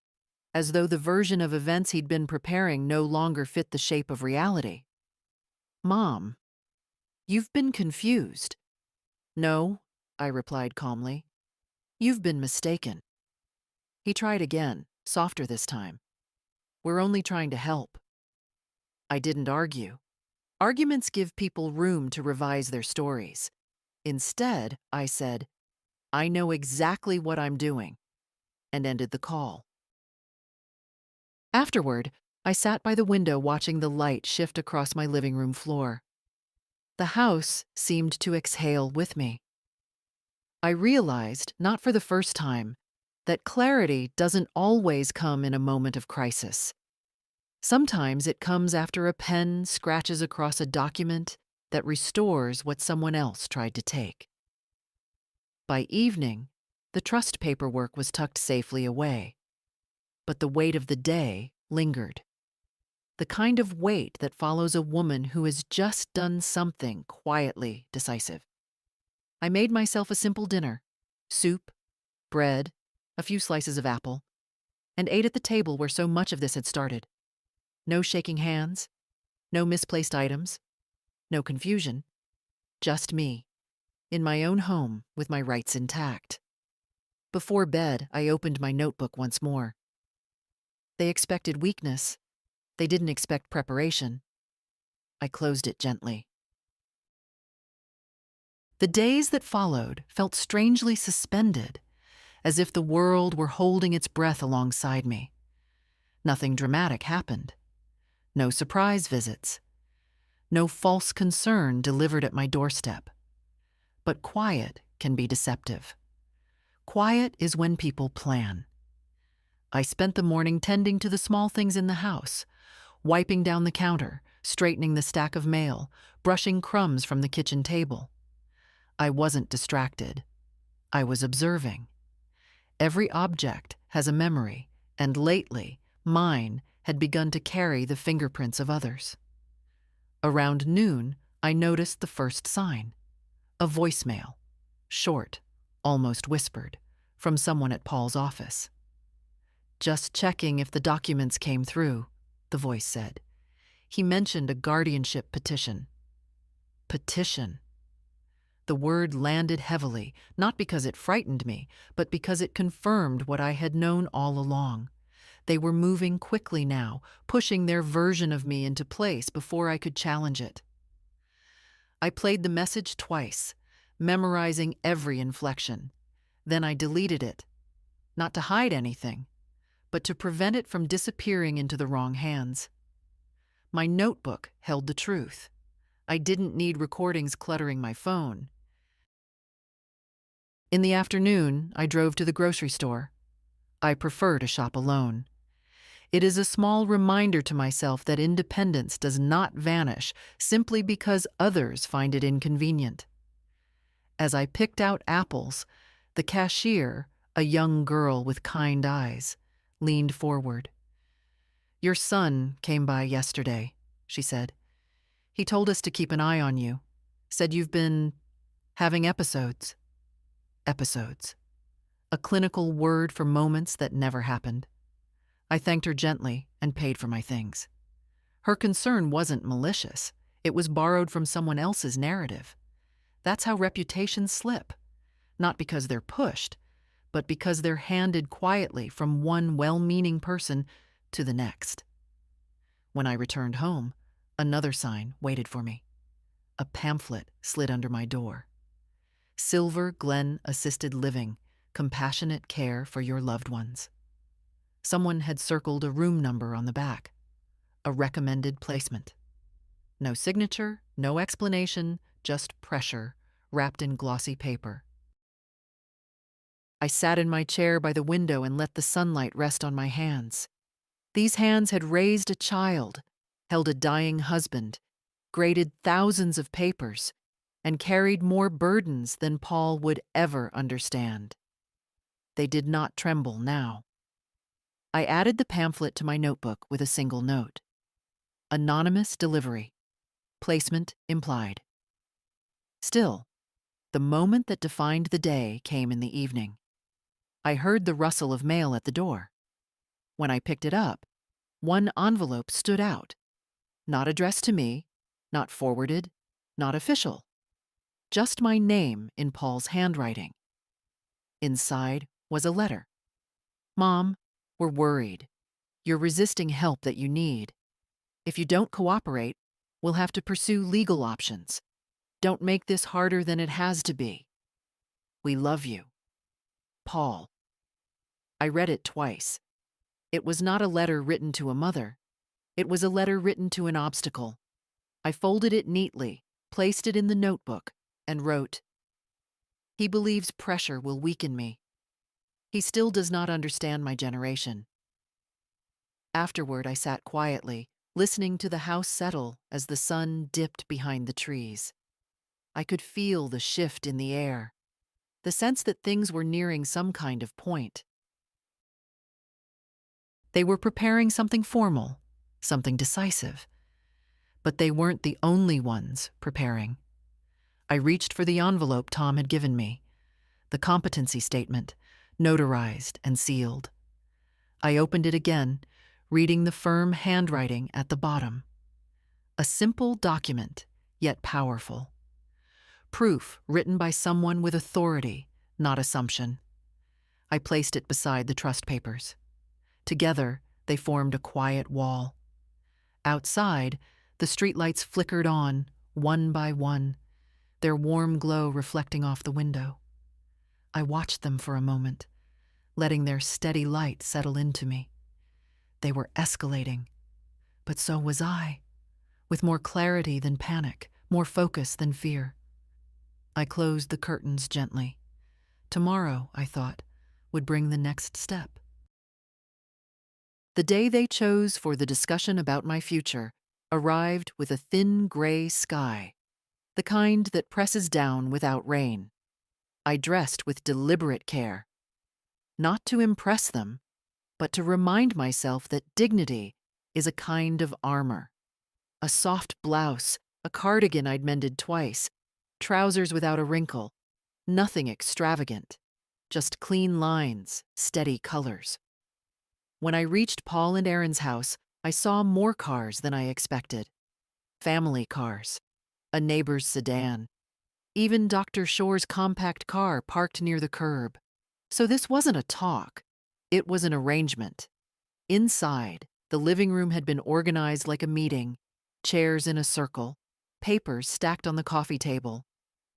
as though the version of events he'd been preparing no longer fit the shape of reality. "Mom, you've been confused." "No," I replied calmly. "You've been mistaken." He tried again, softer this time. "We're only trying to help." I didn't argue. Arguments give people room to revise their stories. Instead, I said, "I know exactly what I'm doing," and ended the call. Afterward, I sat by the window watching the light shift across my living room floor. The house seemed to exhale with me. I realized, not for the first time, that clarity doesn't always come in a moment of crisis. Sometimes it comes after a pen scratches across a document that restores what someone else tried to take. By evening, the trust paperwork was tucked safely away. But the weight of the day lingered. The kind of weight that follows a woman who has just done something quietly decisive. I made myself a simple dinner: soup, bread, a few slices of apple, and ate at the table where so much of this had started. No shaking hands, no misplaced items, no confusion. Just me, in my own home with my rights intact. Before bed, I opened my notebook once more. They expected weakness. They didn't expect preparation. I closed it gently. The days that followed felt strangely suspended, as if the world were holding its breath alongside me. Nothing dramatic happened. No surprise visits. No false concern delivered at my doorstep. But quiet can be deceptive. Quiet is when people plan. I spent the morning tending to the small things in the house, wiping down the counter, straightening the stack of mail, brushing crumbs from the kitchen table. I wasn't distracted. I was observing. Every object has a memory, and lately, mine had begun to carry the fingerprints of others. Around noon, I noticed the first sign. A voicemail, short, almost whispered, from someone at Paul's office. "Just checking if the documents came through," the voice said. He mentioned a guardianship petition. Petition. The word landed heavily, not because it frightened me, but because it confirmed what I had known all along. They were moving quickly now, pushing their version of me into place before I could challenge it. I played the message twice, memorizing every inflection. Then I deleted it, not to hide anything, but to prevent it from disappearing into the wrong hands. My notebook held the truth. I didn't need recordings cluttering my phone. In the afternoon, I drove to the grocery store. I prefer to shop alone. It is a small reminder to myself that independence does not vanish simply because others find it inconvenient. As I picked out apples, the cashier, a young girl with kind eyes, leaned forward. "Your son came by yesterday," she said. "He told us to keep an eye on you. Said you've been having episodes." Episodes. A clinical word for moments that never happened. I thanked her gently and paid for my things. Her concern wasn't malicious. It was borrowed from someone else's narrative. That's how reputations slip. Not because they're pushed, but because they're handed quietly from one well-meaning person to the next. When I returned home, another sign waited for me. A pamphlet slid under my door. Silver Glen Assisted Living, compassionate care for your loved ones. Someone had circled a room number on the back. A recommended placement. No signature, no explanation, just pressure, wrapped in glossy paper. I sat in my chair by the window and let the sunlight rest on my hands. These hands had raised a child, held a dying husband, graded thousands of papers, and carried more burdens than Paul would ever understand. They did not tremble now. I added the pamphlet to my notebook with a single note. Anonymous delivery. Placement implied. Still, the moment that defined the day came in the evening. I heard the rustle of mail at the door. When I picked it up, one envelope stood out. Not addressed to me, not forwarded, not official. Just my name in Paul's handwriting. Inside was a letter. "Mom, we're worried. You're resisting help that you need. If you don't cooperate, we'll have to pursue legal options. Don't make this harder than it has to be. We love you. Paul." I read it twice. It was not a letter written to a mother. It was a letter written to an obstacle. I folded it neatly, placed it in the notebook, and wrote, "He believes pressure will weaken me. He still does not understand my generation." Afterward, I sat quietly, listening to the house settle as the sun dipped behind the trees. I could feel the shift in the air, the sense that things were nearing some kind of point. They were preparing something formal, something decisive. But they weren't the only ones preparing. I reached for the envelope Tom had given me, the competency statement, notarized and sealed. I opened it again, reading the firm handwriting at the bottom. A simple document, yet powerful. Proof written by someone with authority, not assumption. I placed it beside the trust papers. Together, they formed a quiet wall. Outside, the streetlights flickered on, one by one, their warm glow reflecting off the window. I watched them for a moment, letting their steady light settle into me. They were escalating, but so was I, with more clarity than panic, more focus than fear. I closed the curtains gently. Tomorrow, I thought, would bring the next step. The day they chose for the discussion about my future arrived with a thin gray sky, the kind that presses down without rain. I dressed with deliberate care, not to impress them, but to remind myself that dignity is a kind of armor. A soft blouse, a cardigan I'd mended twice, trousers without a wrinkle, nothing extravagant, just clean lines, steady colors. When I reached Paul and Erin's house, I saw more cars than I expected. Family cars, a neighbor's sedan, even Dr. Shore's compact car parked near the curb. So this wasn't a talk, it was an arrangement. Inside, the living room had been organized like a meeting, chairs in a circle, papers stacked on the coffee table,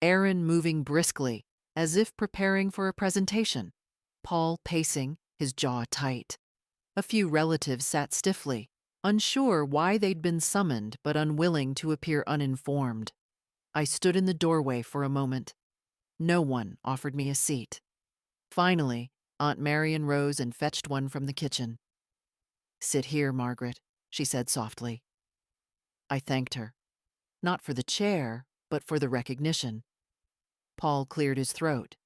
Erin moving briskly, as if preparing for a presentation, Paul pacing, his jaw tight. A few relatives sat stiffly, unsure why they'd been summoned but unwilling to appear uninformed. I stood in the doorway for a moment. No one offered me a seat. Finally, Aunt Marion rose and fetched one from the kitchen. "Sit here, Margaret," she said softly. I thanked her, not for the chair, but for the recognition. Paul cleared his throat.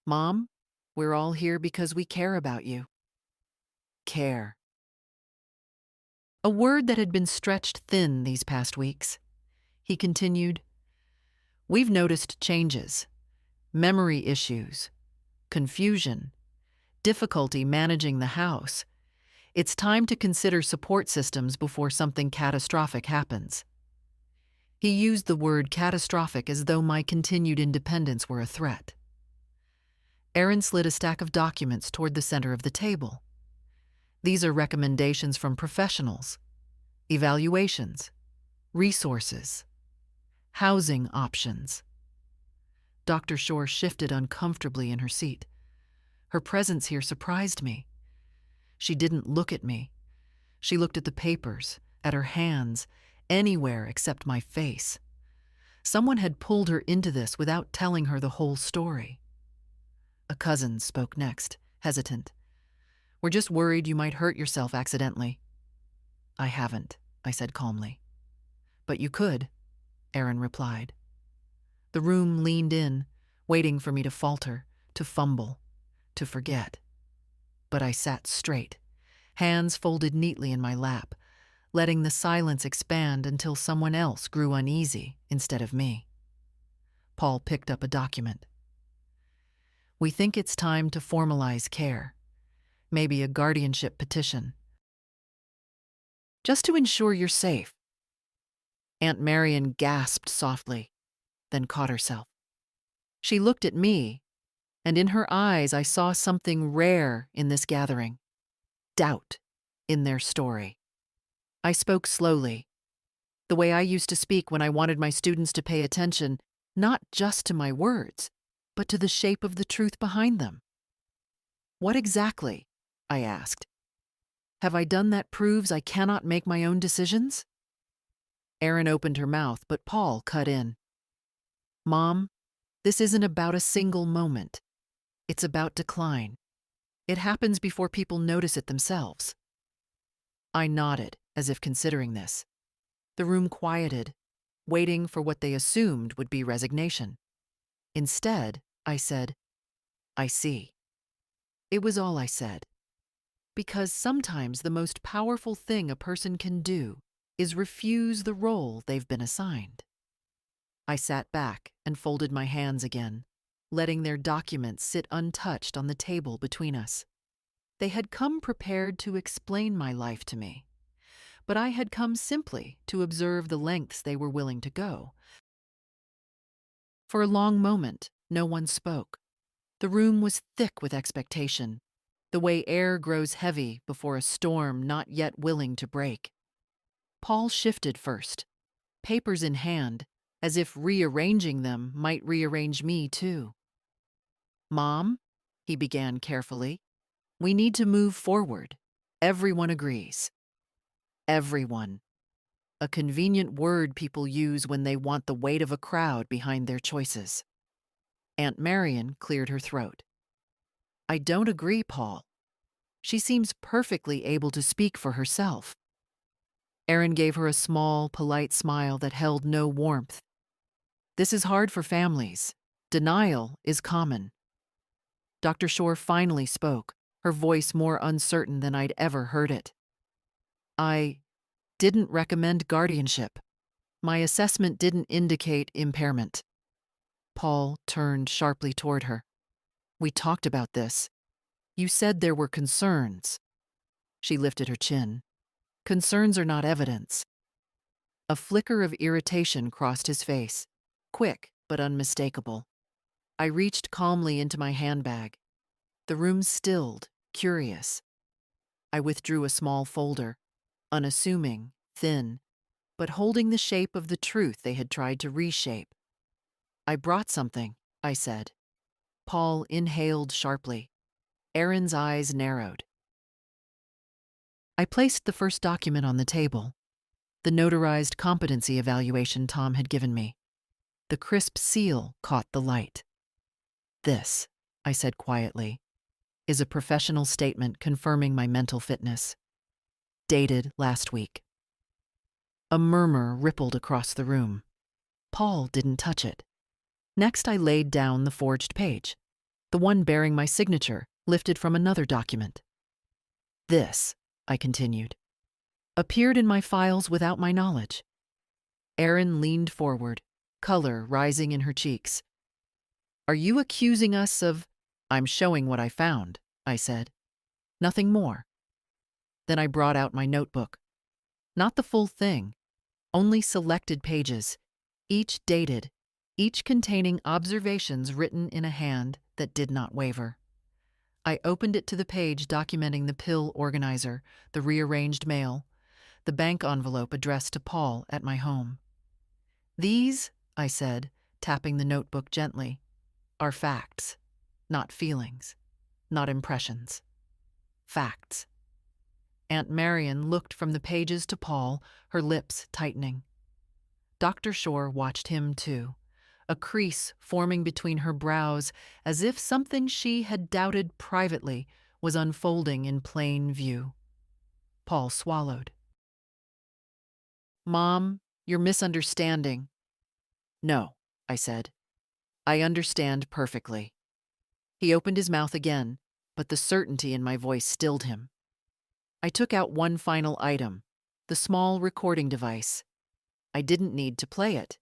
"Mom, we're all here because we care about you." Care. A word that had been stretched thin these past weeks. He continued, "We've noticed changes, memory issues, confusion, difficulty managing the house. It's time to consider support systems before something catastrophic happens." He used the word catastrophic as though my continued independence were a threat. Erin slid a stack of documents toward the center of the table. These are recommendations from professionals, evaluations, resources, housing options. Dr. Shore shifted uncomfortably in her seat. Her presence here surprised me. She didn't look at me. She looked at the papers, at her hands, anywhere except my face. Someone had pulled her into this without telling her the whole story. A cousin spoke next, hesitant. "We're just worried you might hurt yourself accidentally." "I haven't," I said calmly. "But you could," Erin replied. The room leaned in, waiting for me to falter, to fumble, to forget. But I sat straight, hands folded neatly in my lap, letting the silence expand until someone else grew uneasy instead of me. Paul picked up a document. "We think it's time to formalize care. Maybe a guardianship petition. Just to ensure you're safe." Aunt Marion gasped softly, then caught herself. She looked at me, and in her eyes I saw something rare in this gathering: doubt in their story. I spoke slowly, the way I used to speak when I wanted my students to pay attention, not just to my words, but to the shape of the truth behind them. "What exactly?" I asked. "Have I done that proves I cannot make my own decisions?" Erin opened her mouth, but Paul cut in. "Mom, this isn't about a single moment. It's about decline. It happens before people notice it themselves." I nodded, as if considering this. The room quieted, waiting for what they assumed would be resignation. Instead, I said, "I see." It was all I said. Because sometimes the most powerful thing a person can do is refuse the role they've been assigned. I sat back and folded my hands again, letting their documents sit untouched on the table between us. They had come prepared to explain my life to me, but I had come simply to observe the lengths they were willing to go. For a long moment, no one spoke. The room was thick with expectation, the way air grows heavy before a storm not yet willing to break. Paul shifted first, papers in hand, as if rearranging them might rearrange me too. "Mom," he began carefully, "we need to move forward. Everyone agrees." Everyone. A convenient word people use when they want the weight of a crowd behind their choices. Aunt Marion cleared her throat. "I don't agree, Paul. She seems perfectly able to speak for herself." Erin gave her a small, polite smile that held no warmth. "This is hard for families. Denial is common." Dr. Shore finally spoke, her voice more uncertain than I'd ever heard it. "I didn't recommend guardianship. My assessment didn't indicate impairment." Paul turned sharply toward her. "We talked about this. You said there were concerns." She lifted her chin. "Concerns are not evidence." A flicker of irritation crossed his face, quick but unmistakable. I reached calmly into my handbag. The room stilled, curious. I withdrew a small folder, unassuming, thin, but holding the shape of the truth they had tried to reshape. "I brought something," I said. Paul inhaled sharply. Erin's eyes narrowed. I placed the first document on the table, the notarized competency evaluation Tom had given me. The crisp seal caught the light. "This," I said quietly, "is a professional statement confirming my mental fitness. Dated last week." A murmur rippled across the room. Paul didn't touch it. Next, I laid down the forged page, the one bearing my signature, lifted from another document. "This," I continued, "appeared in my files without my knowledge." Erin leaned forward, color rising in her cheeks. "Are you accusing us of—" "I'm showing what I found," I said. "Nothing more." Then I brought out my notebook. Not the full thing, only selected pages, each dated, each containing observations written in a hand that did not waver. I opened it to the page documenting the pill organizer, the rearranged mail, the bank envelope addressed to Paul at my home. "These," I said, tapping the notebook gently, "are facts, not feelings, not impressions. Facts." Aunt Marion looked from the pages to Paul, her lips tightening. Dr. Shore watched him too, a crease forming between her brows as if something she had doubted privately was unfolding in plain view. Paul swallowed. "Mom, you're misunderstanding." "No," I said. "I understand perfectly." He opened his mouth again, but the certainty in my voice stilled him. I took out one final item, the small recording device. I didn't need to play it.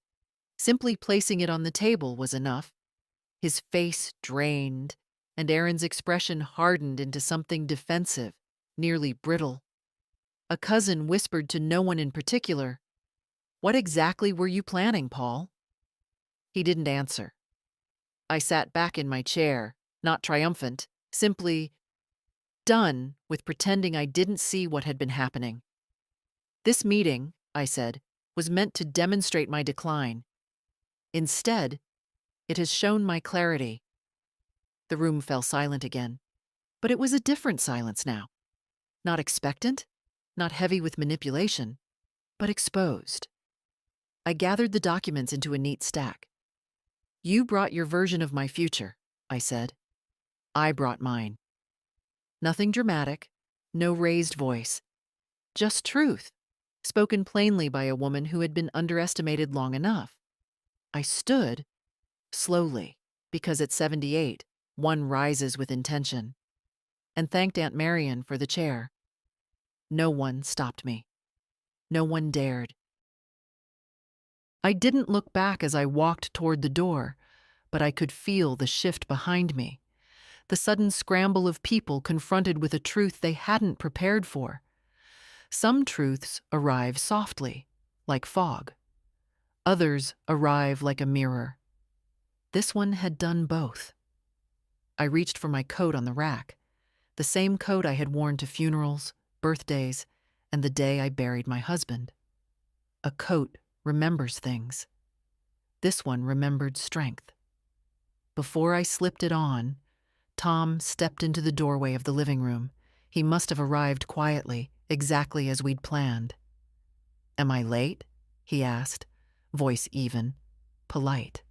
Simply placing it on the table was enough. His face drained, and Erin's expression hardened into something defensive, nearly brittle. A cousin whispered to no one in particular, "What exactly were you planning, Paul?" He didn't answer. I sat back in my chair, not triumphant, simply done with pretending I didn't see what had been happening. "This meeting," I said, "was meant to demonstrate my decline. Instead, it has shown my clarity." The room fell silent again, but it was a different silence now. Not expectant, not heavy with manipulation, but exposed. I gathered the documents into a neat stack. "You brought your version of my future," I said. "I brought mine." Nothing dramatic, no raised voice. Just truth, spoken plainly by a woman who had been underestimated long enough. I stood, slowly, because at 78, one rises with intention, and thanked Aunt Marion for the chair. No one stopped me. No one dared. I didn't look back as I walked toward the door, but I could feel the shift behind me. the sudden scramble of people confronted with a truth they hadn't prepared for. Some truths arrive softly, like fog. Others arrive like a mirror. This one had done both. I reached for my coat on the rack, the same coat I had worn to funerals, birthdays, and the day I buried my husband. A coat remembers things. This one remembered strength. Before I slipped it on, Tom stepped into the doorway of the living room. He must have arrived quietly, exactly as we'd planned. "Am I late?" he asked, voice even, polite.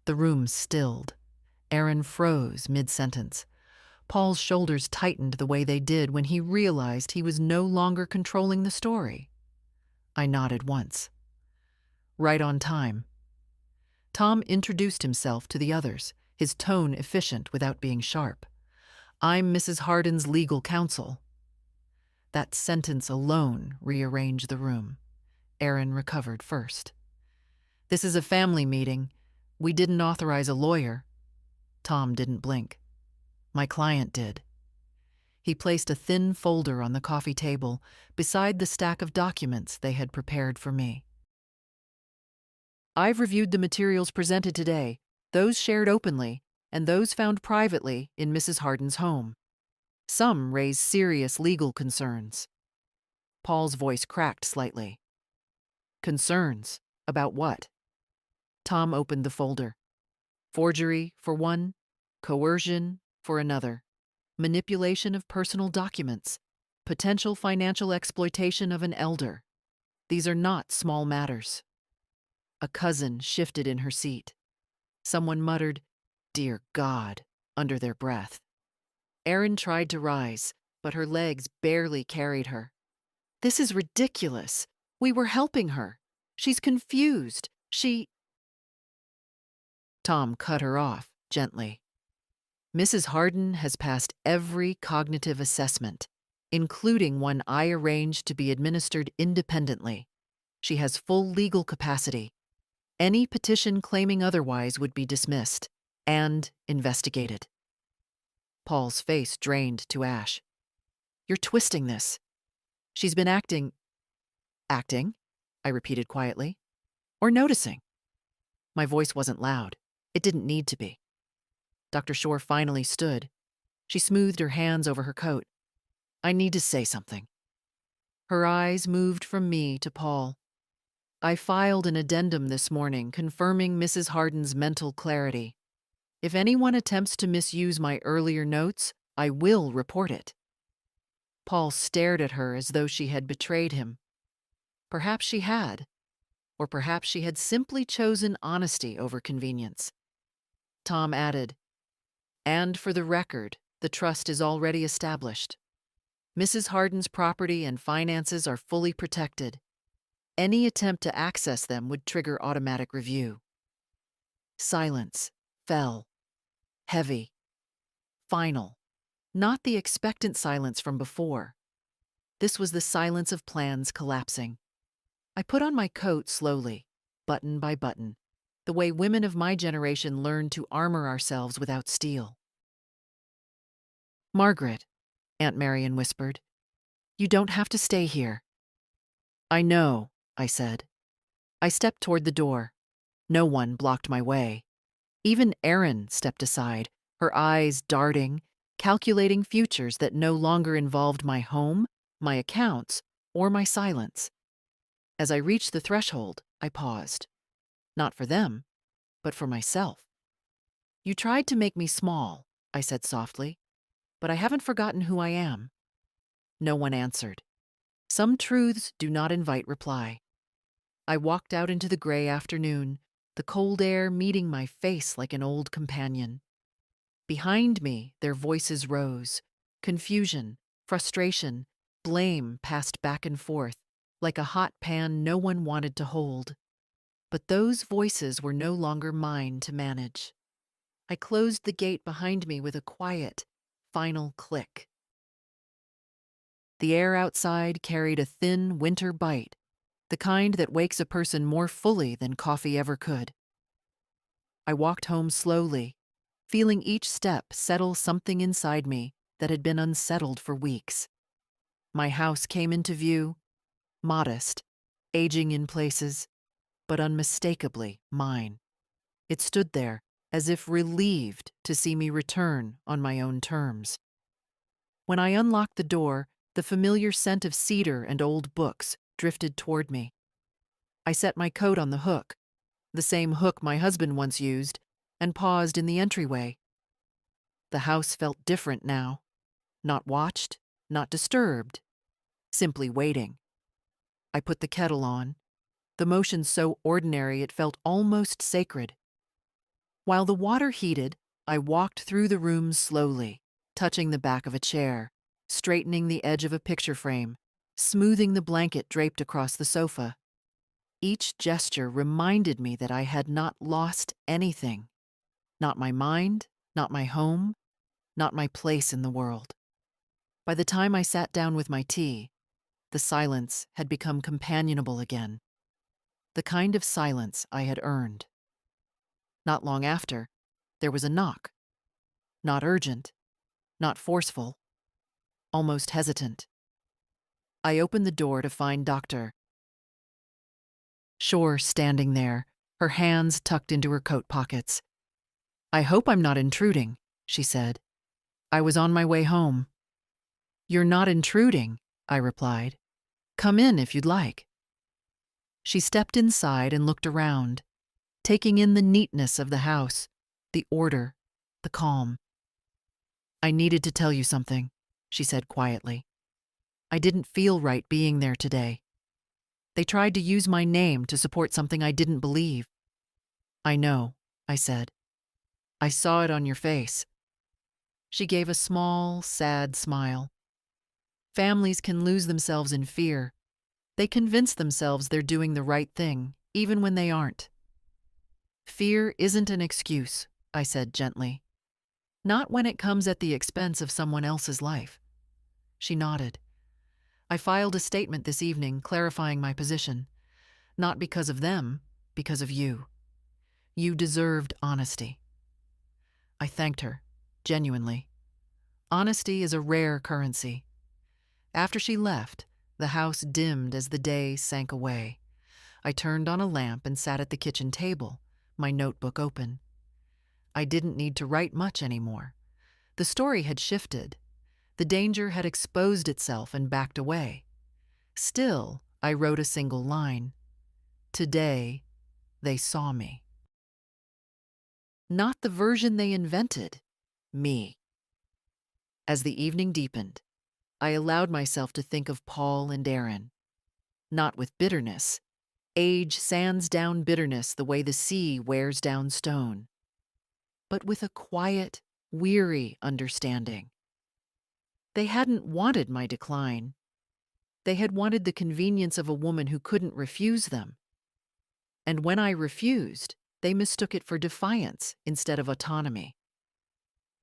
The room stilled. Aaron froze mid-sentence. Paul's shoulders tightened the way they did when he realized he was no longer controlling the story. I nodded once. Right on time. Tom introduced himself to the others, his tone efficient without being sharp. "I'm Mrs. Hardin's legal counsel." That sentence alone rearranged the room. Aaron recovered first. "This is a family meeting. We didn't authorize a lawyer." Tom didn't blink. "My client did." He placed a thin folder on the coffee table beside the stack of documents they had prepared for me. "I've reviewed the materials presented today, those shared openly, and those found privately in Mrs. Hardin's home. Some raise serious legal concerns." Paul's voice cracked slightly. "Concerns? About what?" Tom opened the folder. Forgery, for one. Coercion, for another. Manipulation of personal documents. Potential financial exploitation of an elder. These are not small matters. A cousin shifted in her seat. Someone muttered, "Dear God," under their breath. Erin tried to rise, but her legs barely carried her. "This is ridiculous. We were helping her. She's confused. Tom cut her off gently. "Mrs. Hardin has passed every cognitive assessment, including one I arranged to be administered independently. She has full legal capacity. Any petition claiming otherwise would be dismissed and investigated." Paul's face drained to ash. "You're twisting this. She's been acting." "Acting?" I repeated quietly. "Or noticing?" My voice wasn't loud. It didn't need to be. Dr. Shore finally stood. She smoothed her hands over her coat. "I need to say something." Her eyes moved from me to Paul. "I filed an addendum this morning confirming Mrs. Hardin's mental clarity. If anyone attempts to misuse my earlier notes, I will report it." Paul stared at her as though she had betrayed him. Perhaps she had, or perhaps she had simply chosen honesty over convenience. Tom added, "And for the record, the trust is already established. Mrs. Hardin's property and finances are fully protected. Any attempt to access them would trigger automatic review." Silence fell, heavy, final, not the expectant silence from before. This was the silence of plans collapsing. I put on my coat slowly, button by button, the way women of my generation learned to armor ourselves without steel. "Margaret," Aunt Marion whispered, "you don't have to stay here." "I know," I said. I stepped toward the door. No one blocked my way. Even Erin stepped aside, her eyes darting, calculating futures that no longer involved my home, my accounts, or my silence. As I reached the threshold, I paused. Not for them, but for myself. "You tried to make me small," I said softly, "but I haven't forgotten who I am." No one answered. Some truths do not invite reply. I walked out into the gray afternoon, the cold air meeting my face like an old companion. Behind me, their voices rose. Confusion, frustration, blame passed back and forth, like a hot pan no one wanted to hold. But those voices were no longer mine to manage. I closed the gate behind me with a quiet, final click. The air outside carried a thin winter bite, the kind that wakes a person more fully than coffee ever could. I walked home slowly, feeling each step settle something inside me that had been unsettled for weeks. My house came into view, modest, aging in places, but unmistakably mine. It stood there, as if relieved to see me return on my own terms. When I unlocked the door, the familiar scent of cedar and old books drifted toward me. I set my coat on the hook, the same hook my husband once used, and paused in the entryway. The house felt different now, not watched, not disturbed, simply waiting. I put the kettle on, the motion so ordinary it felt almost sacred. While the water heated, I walked through the room slowly, touching the back of a chair, straightening the edge of a picture frame, smoothing the blanket draped across the sofa. Each gesture reminded me that I had not lost anything. Not my mind, not my home, not my place in the world. By the time I sat down with my tea, the silence had become companionable again. The kind of silence I had earned. Not long after, there was a knock. Not urgent, not forceful, almost hesitant. I opened the door to find Dr. Shore standing there, her hands tucked into her coat pockets. "I hope I'm not intruding," she said. "I was on my way home." "You're not intruding," I replied. "Come in if you'd like." She stepped inside and looked around, taking in the neatness of the house, the order, the calm. "I needed to tell you something," she said quietly. "I didn't feel right being there today. They tried to use my name to support something I didn't believe." "I know," I said. "I saw it on your face." She gave a small, sad smile. Families can lose themselves in fear. They convince themselves they're doing the right thing, even when they aren't. "Fear isn't an excuse," I said gently. "Not when it comes at the expense of someone else's life." She nodded. "I filed a statement this evening clarifying my position. Not because of them, because of you. You deserved honesty." I thanked her, genuinely. Honesty is a rare currency. After she left, the house dimmed as the day sank away. I turned on a lamp and sat at the kitchen table, my notebook open. I didn't need to write much anymore. The story had shifted. The danger had exposed itself and backed away. Still, I wrote a single line. Today, they saw me. Not the version they invented, me. As the evening deepened, I allowed myself to think of Paul and Aaron. Not with bitterness. Age sands down bitterness the way the sea wears down stone. But with a quiet, weary understanding. They hadn't wanted my decline. They had wanted the convenience of a woman who couldn't refuse them. And when I refused, they mistook it for defiance instead of autonomy.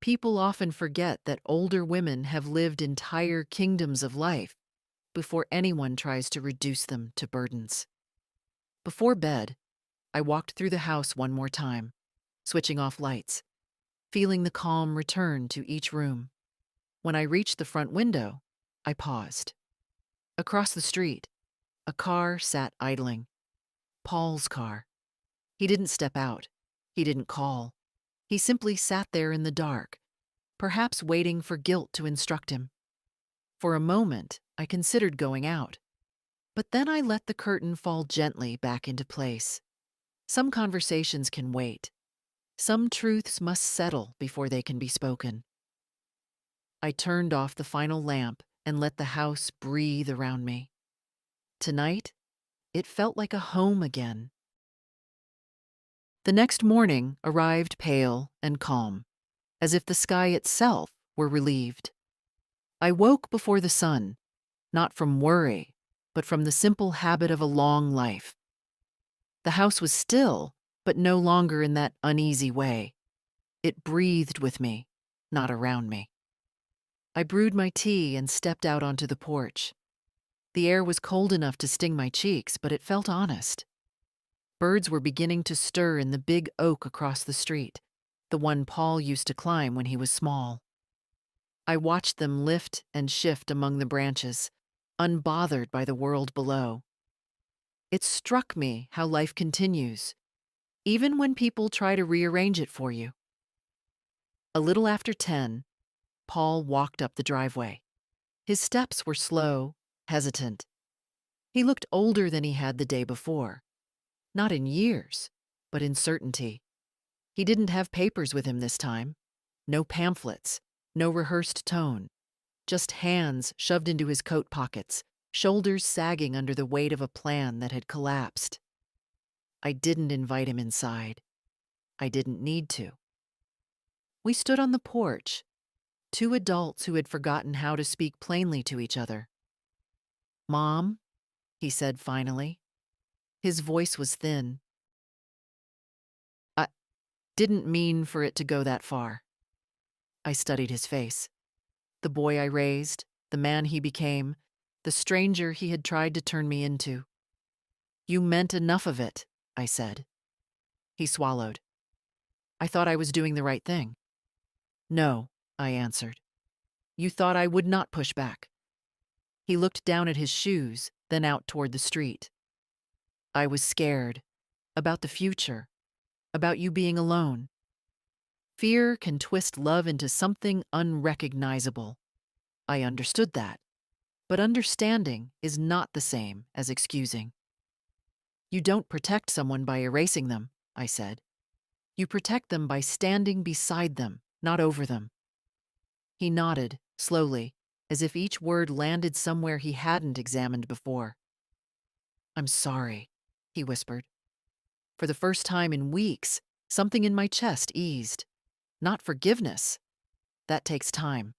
People often forget that older women have lived entire kingdoms of life before anyone tries to reduce them to burdens. Before bed, I walked through the house one more time, switching off lights, feeling the calm return to each room. When I reached the front window, I paused. Across the street, a car sat idling. Paul's car. He didn't step out. He didn't call. He simply sat there in the dark, perhaps waiting for guilt to instruct him. For a moment, I considered going out. But then I let the curtain fall gently back into place. Some conversations can wait. Some truths must settle before they can be spoken. I turned off the final lamp and let the house breathe around me. Tonight, it felt like a home again. The next morning arrived pale and calm, as if the sky itself were relieved. I woke before the sun, not from worry, but from the simple habit of a long life. The house was still, but no longer in that uneasy way. It breathed with me, not around me. I brewed my tea and stepped out onto the porch. The air was cold enough to sting my cheeks, but it felt honest. Birds were beginning to stir in the big oak across the street. the one Paul used to climb when he was small. I watched them lift and shift among the branches, unbothered by the world below. It struck me how life continues, even when people try to rearrange it for you. A little after 10, Paul walked up the driveway. His steps were slow, hesitant. He looked older than he had the day before. Not in years, but in certainty. He didn't have papers with him this time. No pamphlets, no rehearsed tone. Just hands shoved into his coat pockets, shoulders sagging under the weight of a plan that had collapsed. I didn't invite him inside. I didn't need to. We stood on the porch, two adults who had forgotten how to speak plainly to each other. "Mom," he said finally. His voice was thin. "I didn't mean for it to go that far." I studied his face. The boy I raised, the man he became, the stranger he had tried to turn me into. "You meant enough of it," I said. He swallowed. "I thought I was doing the right thing." "No," I answered. "You thought I would not push back." He looked down at his shoes, then out toward the street. "I was scared. About the future. About you being alone. Fear can twist love into something unrecognizable. I understood that. But understanding is not the same as excusing." "You don't protect someone by erasing them," I said. "You protect them by standing beside them, not over them." He nodded, slowly, as if each word landed somewhere he hadn't examined before. "I'm sorry," he whispered. For the first time in weeks, something in my chest eased. Not forgiveness. That takes time.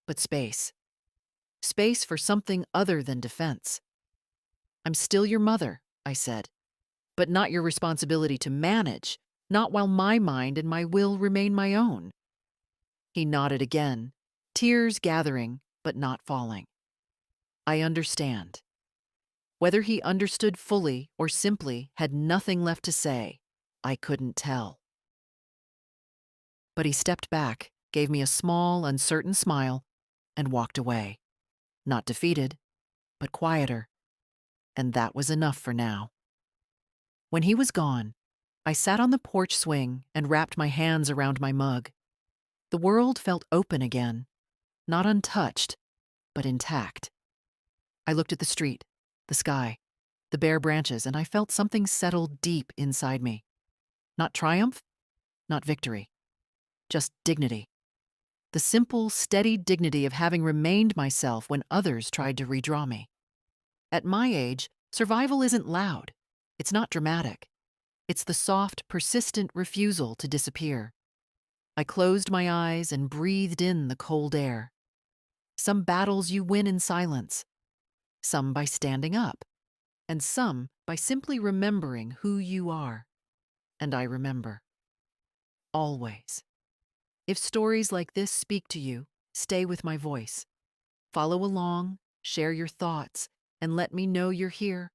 But space. Space for something other than defense. "I'm still your mother," I said, "but not your responsibility to manage, not while my mind and my will remain my own." He nodded again, tears gathering but not falling. "I understand." Whether he understood fully or simply had nothing left to say, I couldn't tell. But he stepped back, gave me a small, uncertain smile, and walked away. Not defeated, but quieter. And that was enough for now. When he was gone, I sat on the porch swing and wrapped my hands around my mug. The world felt open again, not untouched, but intact. I looked at the street, the sky, the bare branches, and I felt something settle deep inside me. Not triumph, not victory, just dignity. The simple, steady dignity of having remained myself when others tried to redraw me. At my age, survival isn't loud. It's not dramatic. It's the soft, persistent refusal to disappear. I closed my eyes and breathed in the cold air. Some battles you win in silence, some by standing up, and some by simply remembering who you are. And I remember. Always. If stories like this speak to you, stay with my voice. Follow along, share your thoughts, and let me know you're here.